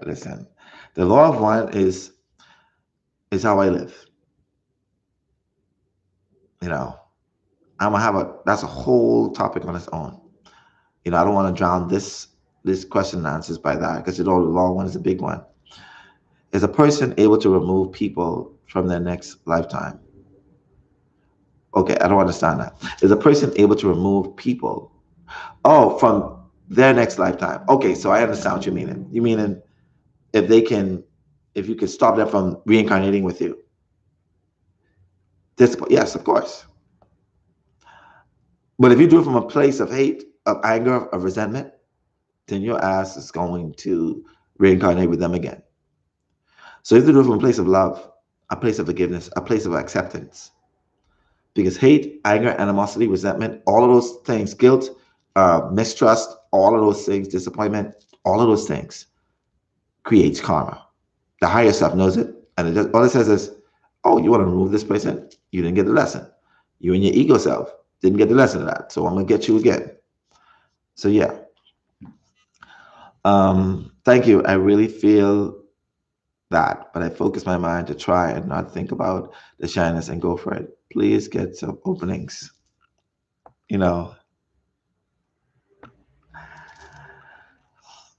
Listen, the law of one is how I live. I'm gonna have that's a whole topic on its own. I don't want to drown this question and answers by that, because the long one is a big one. Is a person able to remove people from their next lifetime? Okay, I don't understand that. Is a person able to remove people from their next lifetime? Okay, so I understand what you mean. You mean if you can stop them from reincarnating with you? Yes, of course. But if you do it from a place of hate, of anger, of resentment, then your ass is going to reincarnate with them again. So you have to do it from a place of love, a place of forgiveness, a place of acceptance. Because hate, anger, animosity, resentment, all of those things, guilt, mistrust, all of those things, disappointment, all of those things creates karma. The higher self knows it, and all it says is, oh, you want to remove this person? You didn't get the lesson. You and your ego self didn't get the lesson of that, so I'm going to get you again. So yeah. Thank you. I really feel that, but I focus my mind to try and not think about the shyness and go for it. Please get some openings.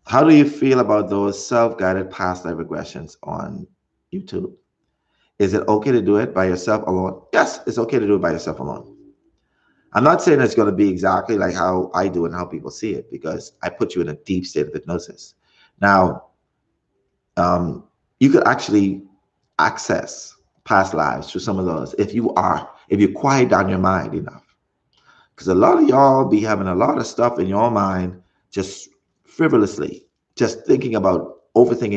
How do you feel about those self-guided past life regressions on YouTube? Is it okay to do it by yourself alone? Yes, it's okay to do it by yourself alone. I'm not saying it's going to be exactly like how I do and how people see it, because I put you in a deep state of hypnosis. Now, you could actually access past lives through some of those if you quiet down your mind enough. Because a lot of y'all be having a lot of stuff in your mind just frivolously, just thinking about overthinking.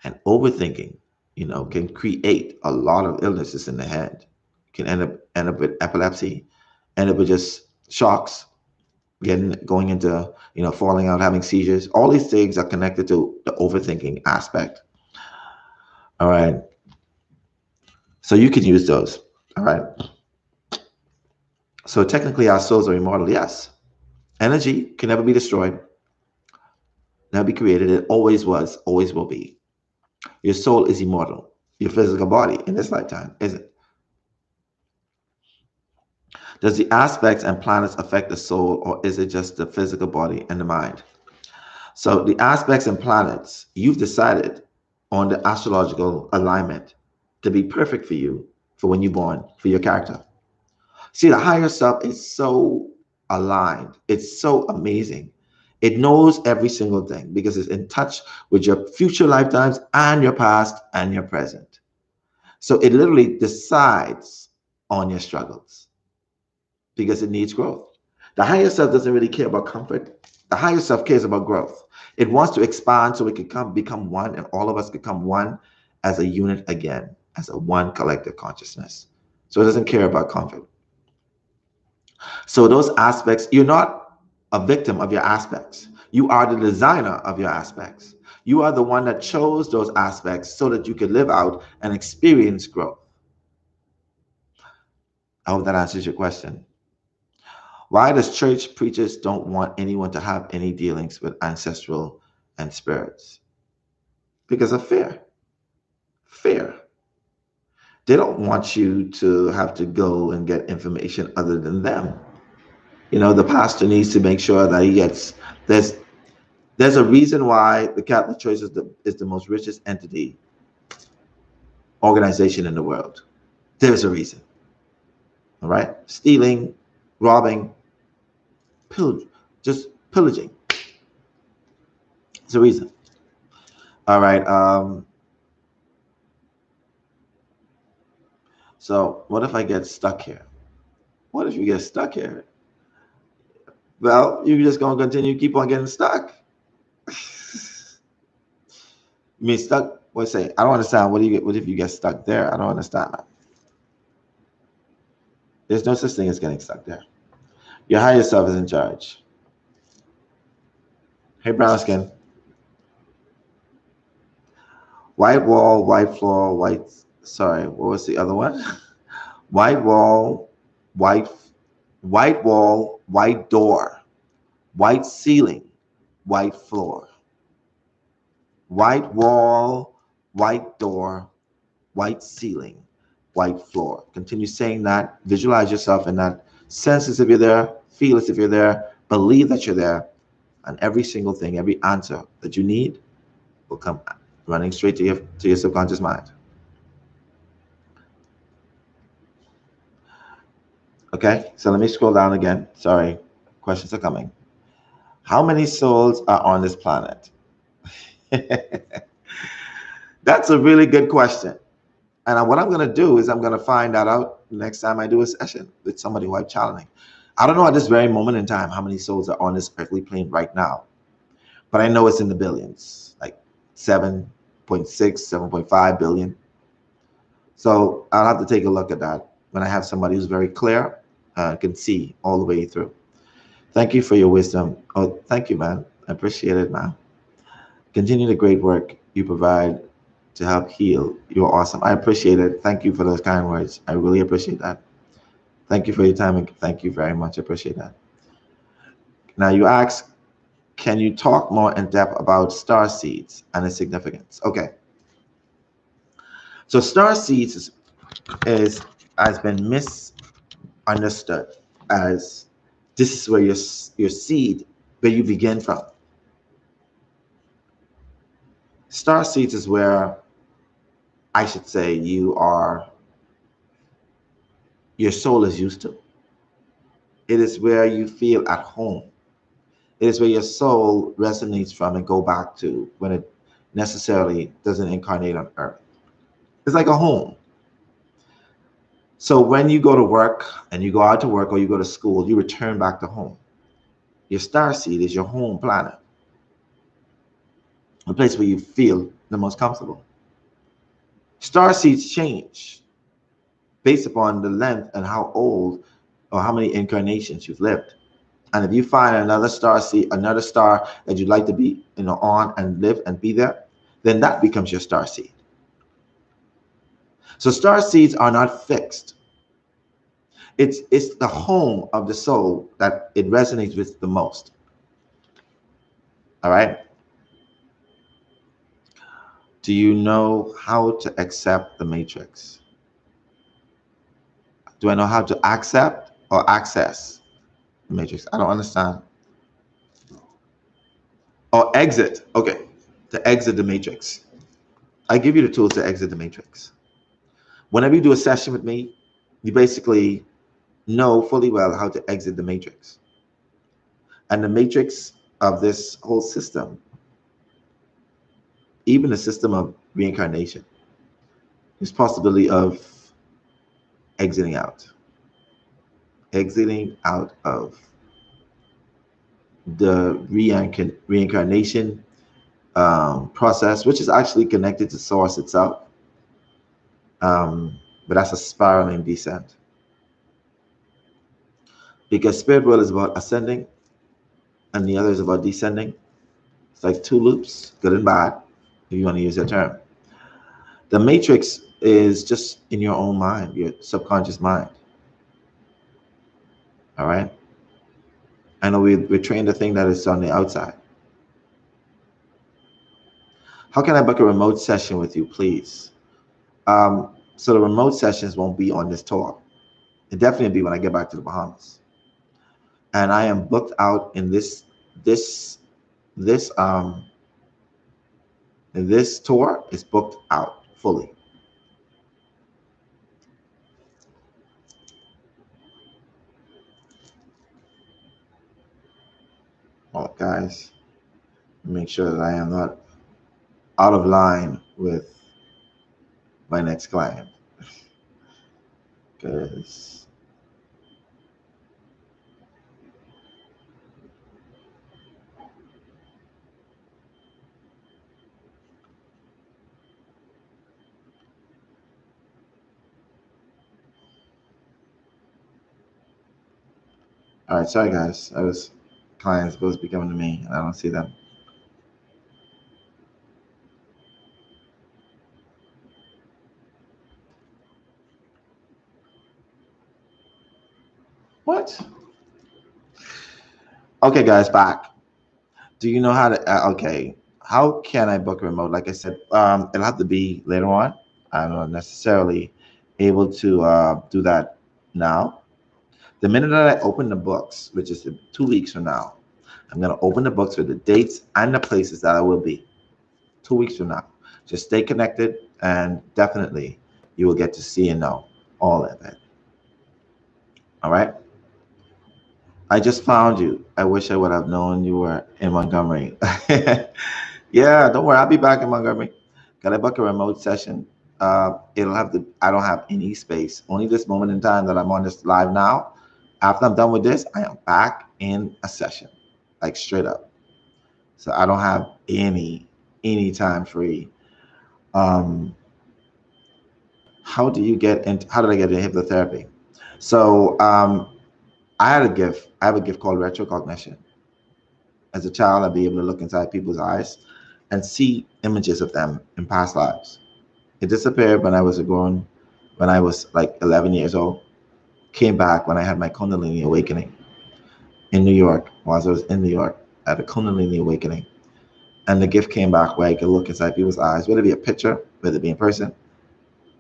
And overthinking, can create a lot of illnesses in the head. Can end up with epilepsy, end up with just shocks, going into, falling out, having seizures. All these things are connected to the overthinking aspect. All right. So you can use those. All right. So technically our souls are immortal. Yes. Energy can never be destroyed. never be created. It always was, always will be. Your soul is immortal. Your physical body in this lifetime isn't. Does the aspects and planets affect the soul, or is it just the physical body and the mind? So the aspects and planets, you've decided on the astrological alignment to be perfect for you for when you're born, for your character. See, the higher self is so aligned. It's so amazing. It knows every single thing because it's in touch with your future lifetimes and your past and your present. So it literally decides on your struggles because it needs growth. The higher self doesn't really care about comfort. The higher self cares about growth. It wants to expand so it can become one, and all of us become one as a unit again, as a one collective consciousness. So it doesn't care about comfort. So those aspects, you're not a victim of your aspects. You are the designer of your aspects. You are the one that chose those aspects so that you can live out and experience growth. I hope that answers your question. Why does church preachers don't want anyone to have any dealings with ancestral and spirits? Because of fear. Fear. They don't want you to have to go and get information other than them. You know, the pastor needs to make sure that he gets, there's a reason why the Catholic Church is the most richest entity, organization in the world. There's a reason. All right? Stealing, robbing, just pillaging. It's a reason. All right. So what if I get stuck here? What if you get stuck here? Well, you're just gonna continue keep on getting stuck. You mean stuck? What say? I don't understand. What do you get? What if you get stuck there? I don't understand that. There's no such thing as getting stuck there. Your higher self is in charge. Hey, brown skin. White wall, white floor, white. Sorry, what was the other one? White wall, white wall, white door, white ceiling, white floor. White wall, white door, white ceiling, white floor. Continue saying that. Visualize yourself in that. Sense as if you're there. Feel as if you're there. Believe that you're there. And every single thing, every answer that you need will come running straight to your subconscious mind. Okay, so let me scroll down again. Sorry, questions are coming. How many souls are on this planet? That's a really good question. And what I'm going to do is I'm going to find that out next time I do a session with somebody who I'm channeling. I don't know at this very moment in time how many souls are on this earthly plane right now, but I know it's in the billions, like 7.6, 7.5 billion. So I'll have to take a look at that when I have somebody who's very clear, can see all the way through. Thank you for your wisdom. Oh, thank you, man. I appreciate it, man. Continue the great work you provide to help heal. You're awesome. I appreciate it. Thank you for those kind words. I really appreciate that. Thank you for your time, and thank you very much. I appreciate that. Now you ask, can you talk more in depth about star seeds and its significance? Okay. So star seeds has been misunderstood as this is where your seed, where you begin from. Star seeds is where, I should say, your soul is used to. It is where you feel at home. It is where your soul resonates from and go back to when it necessarily doesn't incarnate on earth. It's like a home. So when you go to work and you go out to work or you go to school, you return back to home. Your star seed is your home planet, a place where you feel the most comfortable. Star seeds change based upon the length and how old or how many incarnations you've lived. And if you find another star seed, another star that you'd like to be, on and live and be there, then that becomes your star seed. So star seeds are not fixed. It's the home of the soul that it resonates with the most. All right. Do you know how to accept the matrix? Do I know how to accept or access the matrix? I don't understand. Or exit. Okay. To exit the matrix. I give you the tools to exit the matrix. Whenever you do a session with me, you basically know fully well how to exit the matrix. And the matrix of this whole system, even the system of reincarnation, is possibility of exiting out of the reincarnation process, which is actually connected to source itself. But that's a spiraling descent. Because spirit world is about ascending and the other is about descending. It's like two loops, good and bad, if you want to use that term. The matrix is just in your own mind, your subconscious mind. All right? I know we're trained to think that it's on the outside. How can I book a remote session with you, please? So the remote sessions won't be on this tour. It definitely will be when I get back to the Bahamas. And I am booked out in this tour is booked out fully. Well, guys, make sure that I am not out of line with my next client. Because all right, sorry guys. I was clients supposed to be coming to me and I don't see them. What? Okay, guys, back. Do you know how to? Okay, how can I book a remote? Like I said, it'll have to be later on. I'm not necessarily able to do that now. The minute that I open the books, which is 2 weeks from now, I'm gonna open the books with the dates and the places that I will be. 2 weeks from now, just stay connected, and definitely you will get to see and know all of it. All right. I just found you. I wish I would have known you were in Montgomery. Yeah, don't worry. I'll be back in Montgomery. Can I book a remote session? It'll have to, I don't have any space. Only this moment in time that I'm on this live now. After I'm done with this, I am back in a session, like straight up. So I don't have any time free. How did I get into hypnotherapy? So I had a gift. I have a gift called Retrocognition. As a child, I'd be able to look inside people's eyes and see images of them in past lives. It disappeared when I was like 11 years old. Came back when I had my Kundalini awakening in New York. While I was in New York, I had a Kundalini awakening. And the gift came back where I could look inside people's eyes, whether it be a picture, whether it be in person.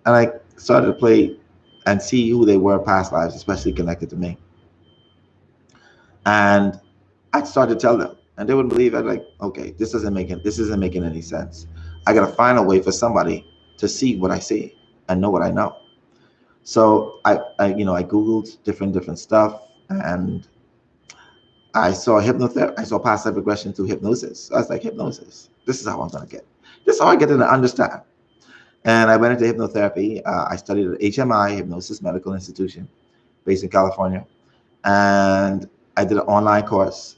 And I started to play and see who they were past lives, especially connected to me. And I started to tell them, and they wouldn't believe it. Like, okay, this isn't making any sense. I gotta find a way for somebody to see what I see and know what I know. So I Googled different stuff, and I saw hypnotherapy. I saw past life regression through hypnosis. So I was like, hypnosis. This is how I'm gonna get. This is how I get to understand. And I went into hypnotherapy. I studied at HMI, Hypnosis Medical Institution, based in California, and I did an online course,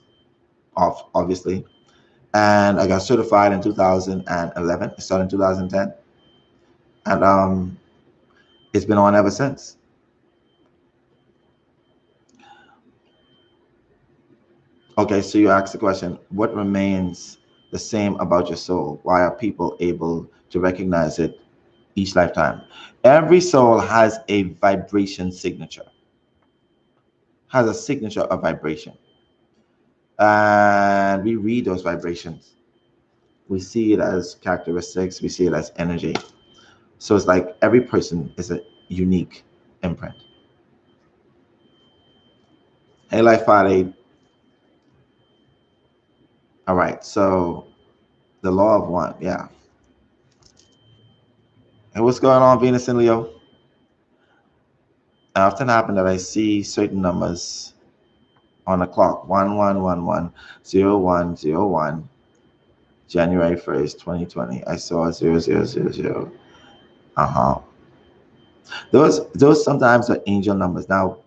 obviously, and I got certified in 2011. I started in 2010, and it's been on ever since. Okay, so you asked the question, what remains the same about your soul? Why are people able to recognize it each lifetime? Every soul has a vibration signature, has a signature of vibration. And we read those vibrations. We see it as characteristics. We see it as energy. So it's like every person is a unique imprint. Hey, Life Friday. All right. So the law of one. Yeah. And what's going on, Venus and Leo? It often happens that I see certain numbers on the clock. 1111 0101. January 1st, 2020. I saw 0000. Uh-huh. Those sometimes are angel numbers. Now,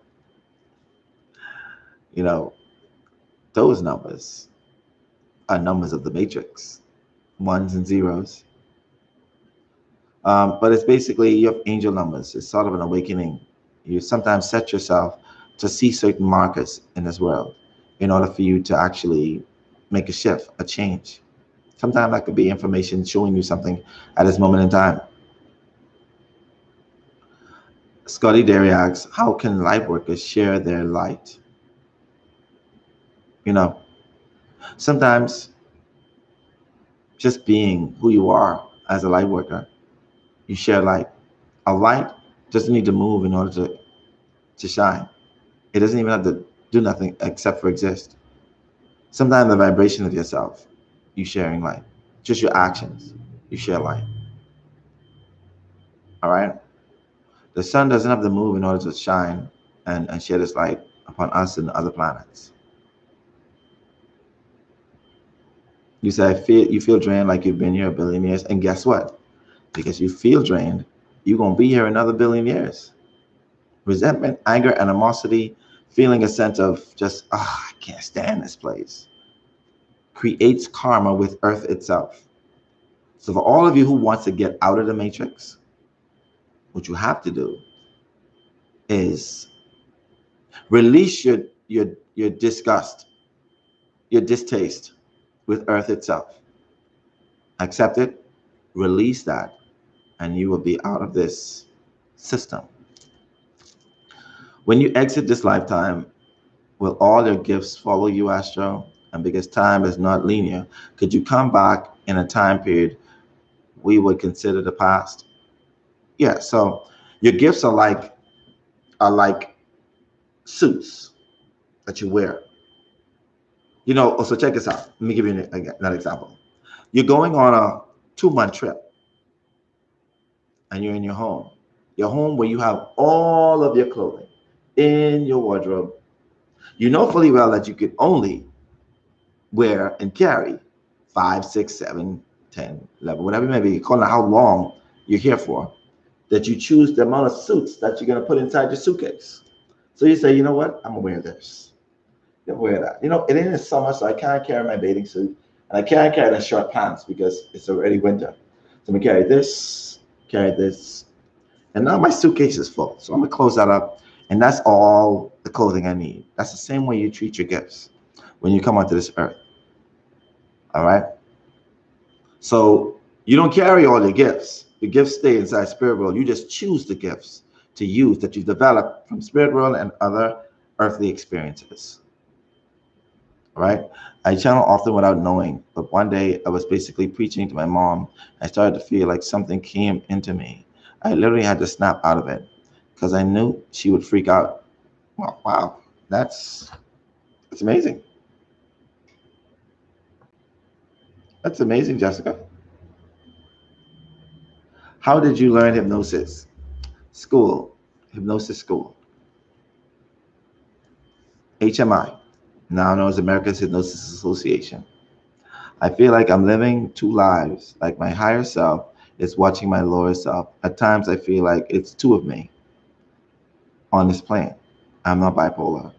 you know, those numbers are numbers of the matrix, ones and zeros. But it's basically you have angel numbers. It's sort of an awakening. You sometimes set yourself to see certain markers in this world in order for you to actually make a shift, a change. Sometimes that could be information showing you something at this moment in time. Scotty Derry asks, how can light workers share their light? You know, sometimes just being who you are as a light worker, you share light. A light doesn't need to move in order to shine. It doesn't even have to do nothing except for exist. Sometimes the vibration of yourself, you sharing light. Just your actions, you share light. All right? The sun doesn't have to move in order to shine and shed its light upon us and other planets. You say you feel drained like you've been here a billion years, and guess what? Because you feel drained, you're gonna be here another billion years. Resentment, anger, animosity, feeling a sense of just, I can't stand this place, creates karma with Earth itself. So for all of you who wants to get out of the matrix, what you have to do is release your disgust, your distaste with Earth itself. Accept it, release that, and you will be out of this system. When you exit this lifetime, will all your gifts follow you, Astro? And because time is not linear, could you come back in a time period we would consider the past? Yeah, so your gifts are like suits that you wear. You know, so check this out. Let me give you another example. You're going on a 2-month trip and you're in your home where you have all of your clothing in your wardrobe. You know fully well that you could only wear and carry 5, 6, 7, 10, 11, whatever it may be, according to how long you're here for, that you choose the amount of suits that you're going to put inside your suitcase. So you say, you know what? I'm going to wear this. You wear that. You know, it ain't summer, so I can't carry my bathing suit. And I can't carry the short pants because it's already winter. So I'm going to carry this. And now my suitcase is full. So I'm going to close that up. And that's all the clothing I need. That's the same way you treat your gifts when you come onto this earth. All right? So you don't carry all your gifts. The gifts stay inside spirit world. You just choose the gifts to use that you've developed from spirit world and other earthly experiences. All right? I channel often without knowing, but one day I was basically preaching to my mom. I started to feel like something came into me. I literally had to snap out of it because I knew she would freak out. Well, wow, that's amazing. That's amazing, Jessica. How did you learn hypnosis? School, hypnosis school. HMI, now known as America's Hypnosis Association. I feel like I'm living 2 lives, like my higher self is watching my lower self. At times I feel like it's 2 of me on this plane. I'm not bipolar.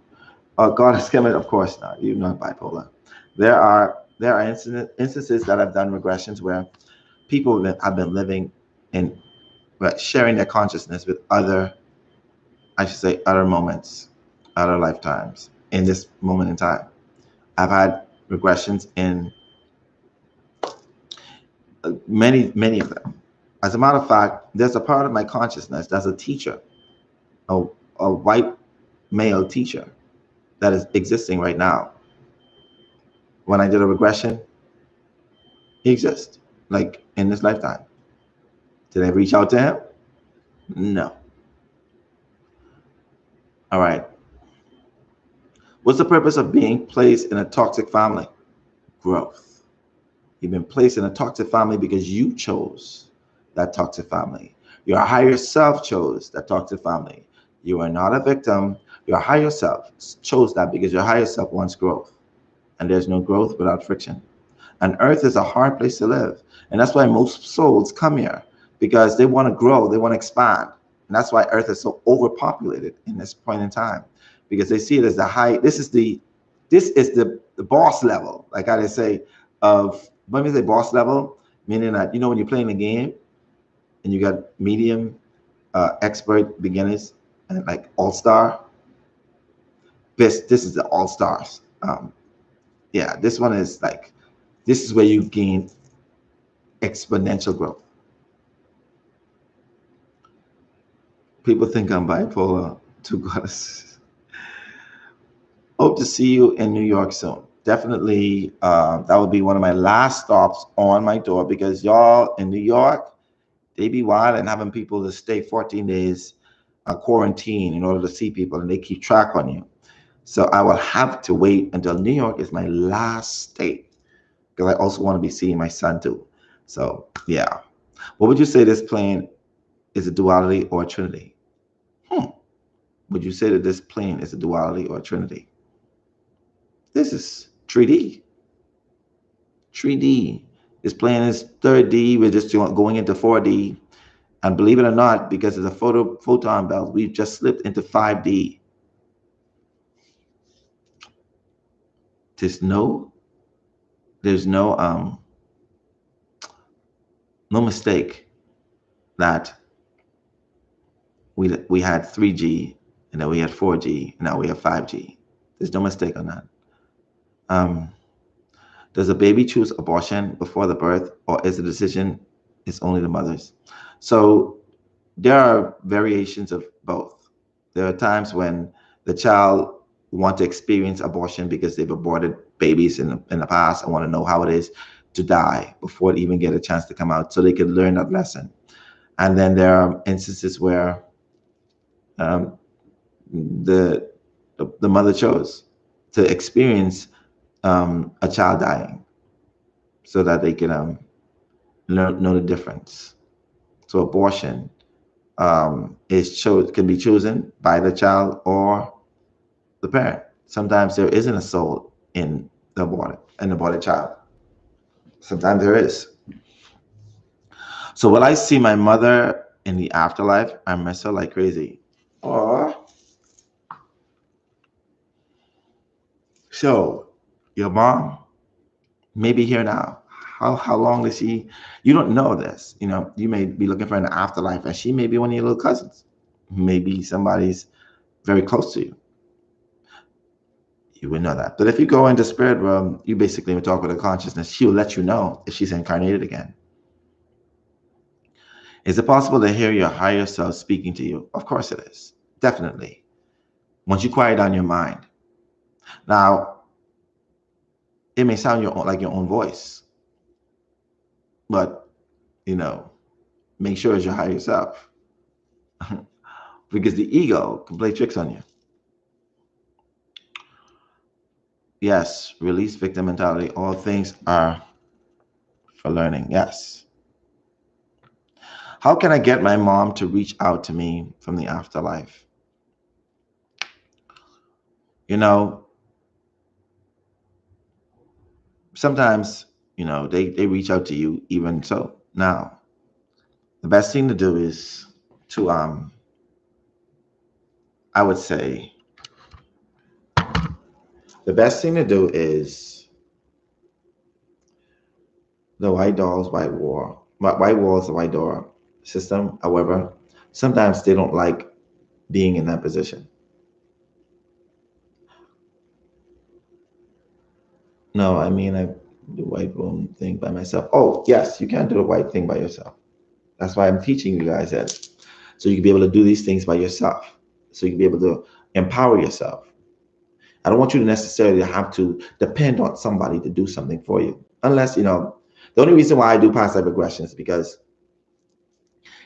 Oh, God is coming, of course not. You're not bipolar. There are instances that I've done regressions where people have been living in sharing their consciousness with other moments, other lifetimes in this moment in time. I've had regressions in many of them. As a matter of fact, there's a part of my consciousness that's a teacher, a white male teacher that is existing right now. When I did a regression, He exists, like in this lifetime. Did I reach out to him? No. All right. What's the purpose of being placed in a toxic family? Growth. You've been placed in a toxic family because you chose that toxic family. Your higher self chose that toxic family. You are not a victim. Your higher self chose that because your higher self wants growth. And there's no growth without friction. And Earth is a hard place to live. And that's why most souls come here, because they want to grow, they want to expand. And that's why Earth is so overpopulated in this point in time, because they see it as the high, this is the boss level, like I say, of, when we say boss level, meaning that, you know, when you're playing a game and you got medium, expert, beginners, and like all-star, this is the all-stars. Yeah, this one is like, this is where you gain exponential growth. People think I'm bipolar. To goddess. Hope to see you in New York soon. Definitely, that would be one of my last stops on my tour, because y'all in New York, they be wild and having people to stay 14 days quarantine in order to see people, and they keep track on you. So I will have to wait until New York is my last state, because I also want to be seeing my son too. So yeah. What would you say this plane is, a duality or a trinity? Would you say that this plane is a duality or a trinity? This is 3D. 3D. This plane is 3D. We're just going into 4D. And believe it or not, because of the photon belt, we've just slipped into 5D. There's no mistake that we had 3G, and then we had 4G, and now we have 5G. There's no mistake on that. Does a baby choose abortion before the birth, or is the decision is only the mother's? So there are variations of both. There are times when the child wants to experience abortion because they've aborted babies in the past and want to know how it is to die before they even get a chance to come out, so they can learn that lesson. And then there are instances where the mother chose to experience a child dying, so that they can know the difference. So abortion can be chosen by the child or the parent. Sometimes there isn't a soul in the aborted child. Sometimes there is. So when I see my mother in the afterlife, I miss her like crazy. Aww. So your mom may be here now. How long does she? You don't know this. You know, you may be looking for an afterlife, and she may be one of your little cousins. Maybe somebody's very close to you. You would know that. But if you go into spirit realm, you basically would talk with her consciousness. She will let you know if she's incarnated again. Is it possible to hear your higher self speaking to you? Of course it is. Definitely. Once you quiet down your mind. Now, it may sound like your own voice, but, you know, make sure it's your higher self. Because the ego can play tricks on you. Yes, release victim mentality. All things are for learning. Yes. How can I get my mom to reach out to me from the afterlife? You know, sometimes, you know, they reach out to you even so. Now, the best thing to do is to, I would say, the best thing to do is the white dolls, white wall. White walls, the white door system. However, sometimes they don't like being in that position. No, I mean, I do white room thing by myself. Oh, yes, you can do the white thing by yourself. That's why I'm teaching you guys that. So you can be able to do these things by yourself. So you can be able to empower yourself. I don't want you to necessarily have to depend on somebody to do something for you. Unless, you know, The only reason why I do past life regression is because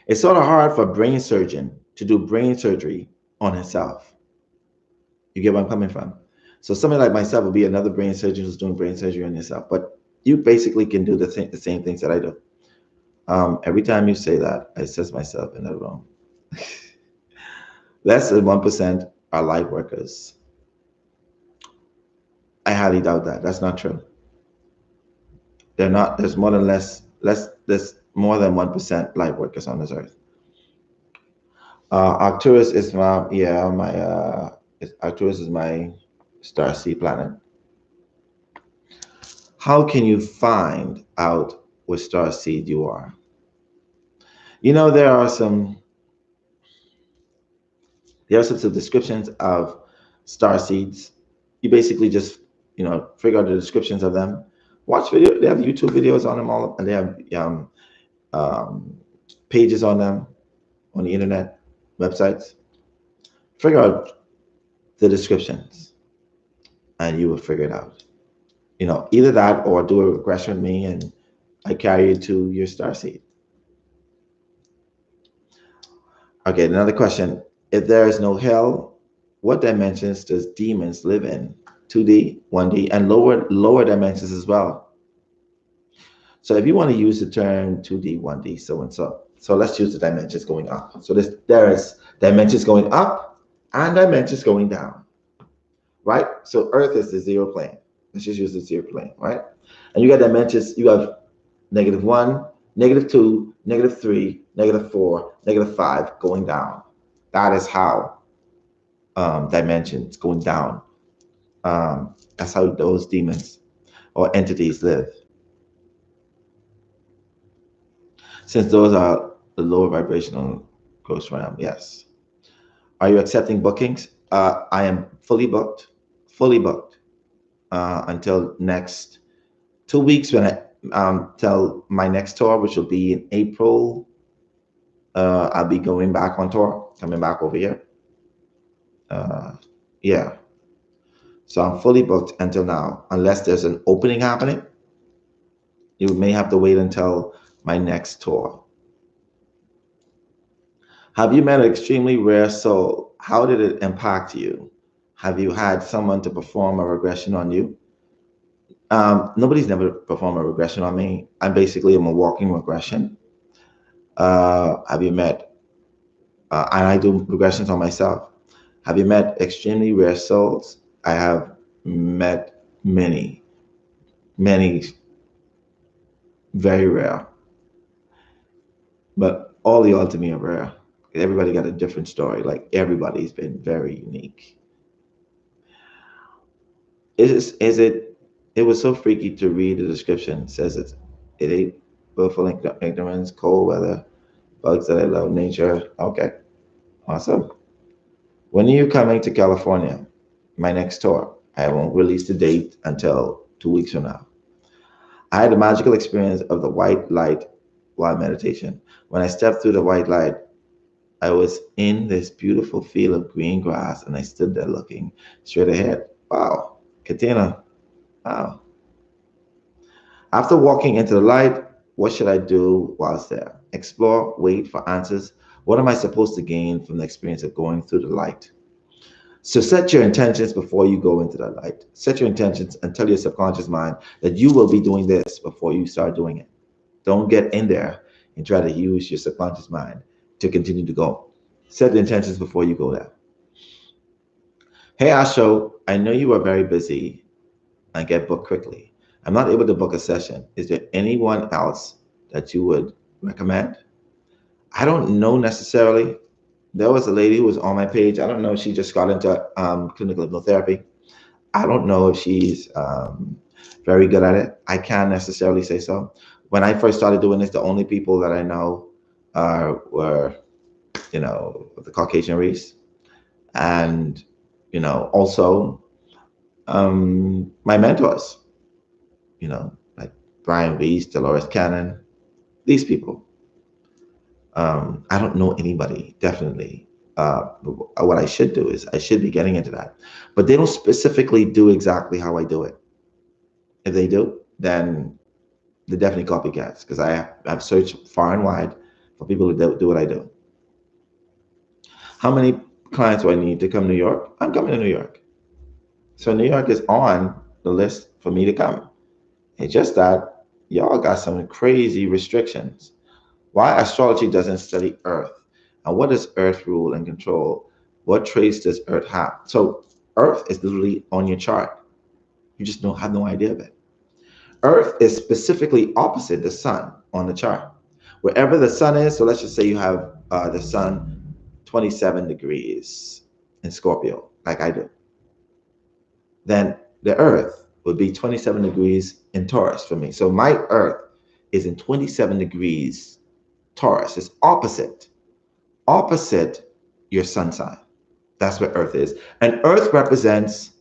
it's sort of hard for a brain surgeon to do brain surgery on himself. You get where I'm coming from? So somebody like myself would be another brain surgeon who's doing brain surgery on yourself. But you basically can do the same things that I do. Every time you say that, I assess myself in that room. Less than 1% are light workers. I highly doubt that. That's not true. They're not. There's more than there's more than 1% light workers on this earth. Arcturus is Arcturus is my starseed planet. How can you find out what starseed you are? You know, there are some descriptions of starseeds. You basically just, figure out the descriptions of them. Watch video. They have YouTube videos on them all, and they have pages on them on the internet, websites. Figure out the descriptions, and you will figure it out. Either that or do a regression with me, and I carry you to your starseed. Okay, another question. If there is no hell, what dimensions does demons live in? 2D, 1D, and lower dimensions as well. So if you want to use the term 2D, 1D, so and so. So let's use the dimensions going up. So there is dimensions going up and dimensions going down, right? So Earth is the zero plane. Let's just use the zero plane, right? And you got dimensions. You have -1, -2, -3, -4, -5 going down. That is how dimensions going down. That's how those demons or entities live. Since those are the lower vibrational ghost realm, yes. Are you accepting bookings? I am fully booked until next 2 weeks when I tell my next tour, which will be in April. I'll be going back on tour, coming back over here. Yeah. So I'm fully booked until now, unless there's an opening happening. You may have to wait until my next tour. Have you met an extremely rare soul? How did it impact you? Have you had someone to perform a regression on you? Nobody's never performed a regression on me. I'm a walking regression. Have you met, and I do regressions on myself. Have you met extremely rare souls? I have met many very rare. But all y'all to me are rare. Everybody got a different story. Like everybody's been very unique. It was so freaky to read the description. It says it ain't willful ignorance, cold weather, bugs that I love, nature. Okay, awesome. When are you coming to California? My next tour. I won't release the date until 2 weeks from now. I had a magical experience of the white light while meditation. When I stepped through the white light, I was in this beautiful field of green grass, and I stood there looking straight ahead. Wow, Katina, wow. After walking into the light, what should I do whilst there? Explore, wait for answers. What am I supposed to gain from the experience of going through the light? So set your intentions before you go into that light. Set your intentions and tell your subconscious mind that you will be doing this before you start doing it. Don't get in there and try to use your subconscious mind to continue to go. Set the intentions before you go there. Hey, Asho, I know you are very busy and get booked quickly. I'm not able to book a session. Is there anyone else that you would recommend? I don't know necessarily. There was a lady who was on my page. I don't know if she just got into clinical hypnotherapy. I don't know if she's very good at it. I can't necessarily say so. When I first started doing this, the only people that I know were, the Caucasian race. And, also my mentors, like Brian Reese, Dolores Cannon, these people. I don't know anybody, definitely. What I should do is I should be getting into that. But they don't specifically do exactly how I do it. If they do, then They're definitely copycats because I've searched far and wide for people who do what I do. How many clients do I need to come to New York? I'm coming to New York. So New York is on the list for me to come. It's just that y'all got some crazy restrictions. Why astrology doesn't study Earth? And what does Earth rule and control? What traits does Earth have? So Earth is literally on your chart. You just don't have no idea of it. Earth is specifically opposite the sun on the chart. Wherever the sun is, so let's just say you have the sun 27 degrees in Scorpio, like I do, then the Earth would be 27 degrees in Taurus for me. So my Earth is in 27 degrees Taurus. It's opposite your sun sign. That's where Earth is. And Earth represents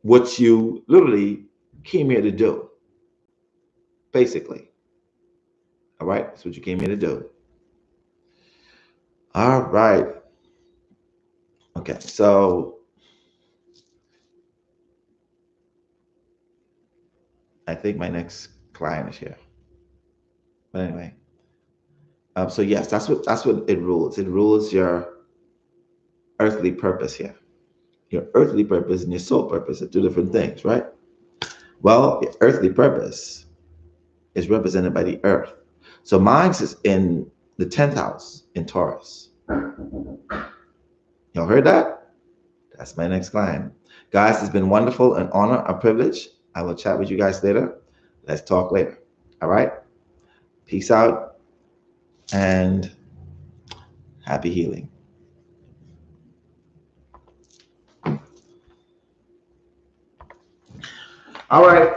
what you literally came here to do, basically. All right, that's what you came here to do. All right. Okay, so I think my next client is here. But anyway, so yes, that's what it rules. It rules your earthly purpose here. Your earthly purpose and your soul purpose are two different things, right? Well, your earthly purpose is represented by the earth. So mine is in the 10th house in Taurus. Y'all heard that? That's my next client. Guys, it's been wonderful, an honor, a privilege. I will chat with you guys later. Let's talk later. All right? Peace out and happy healing. All right.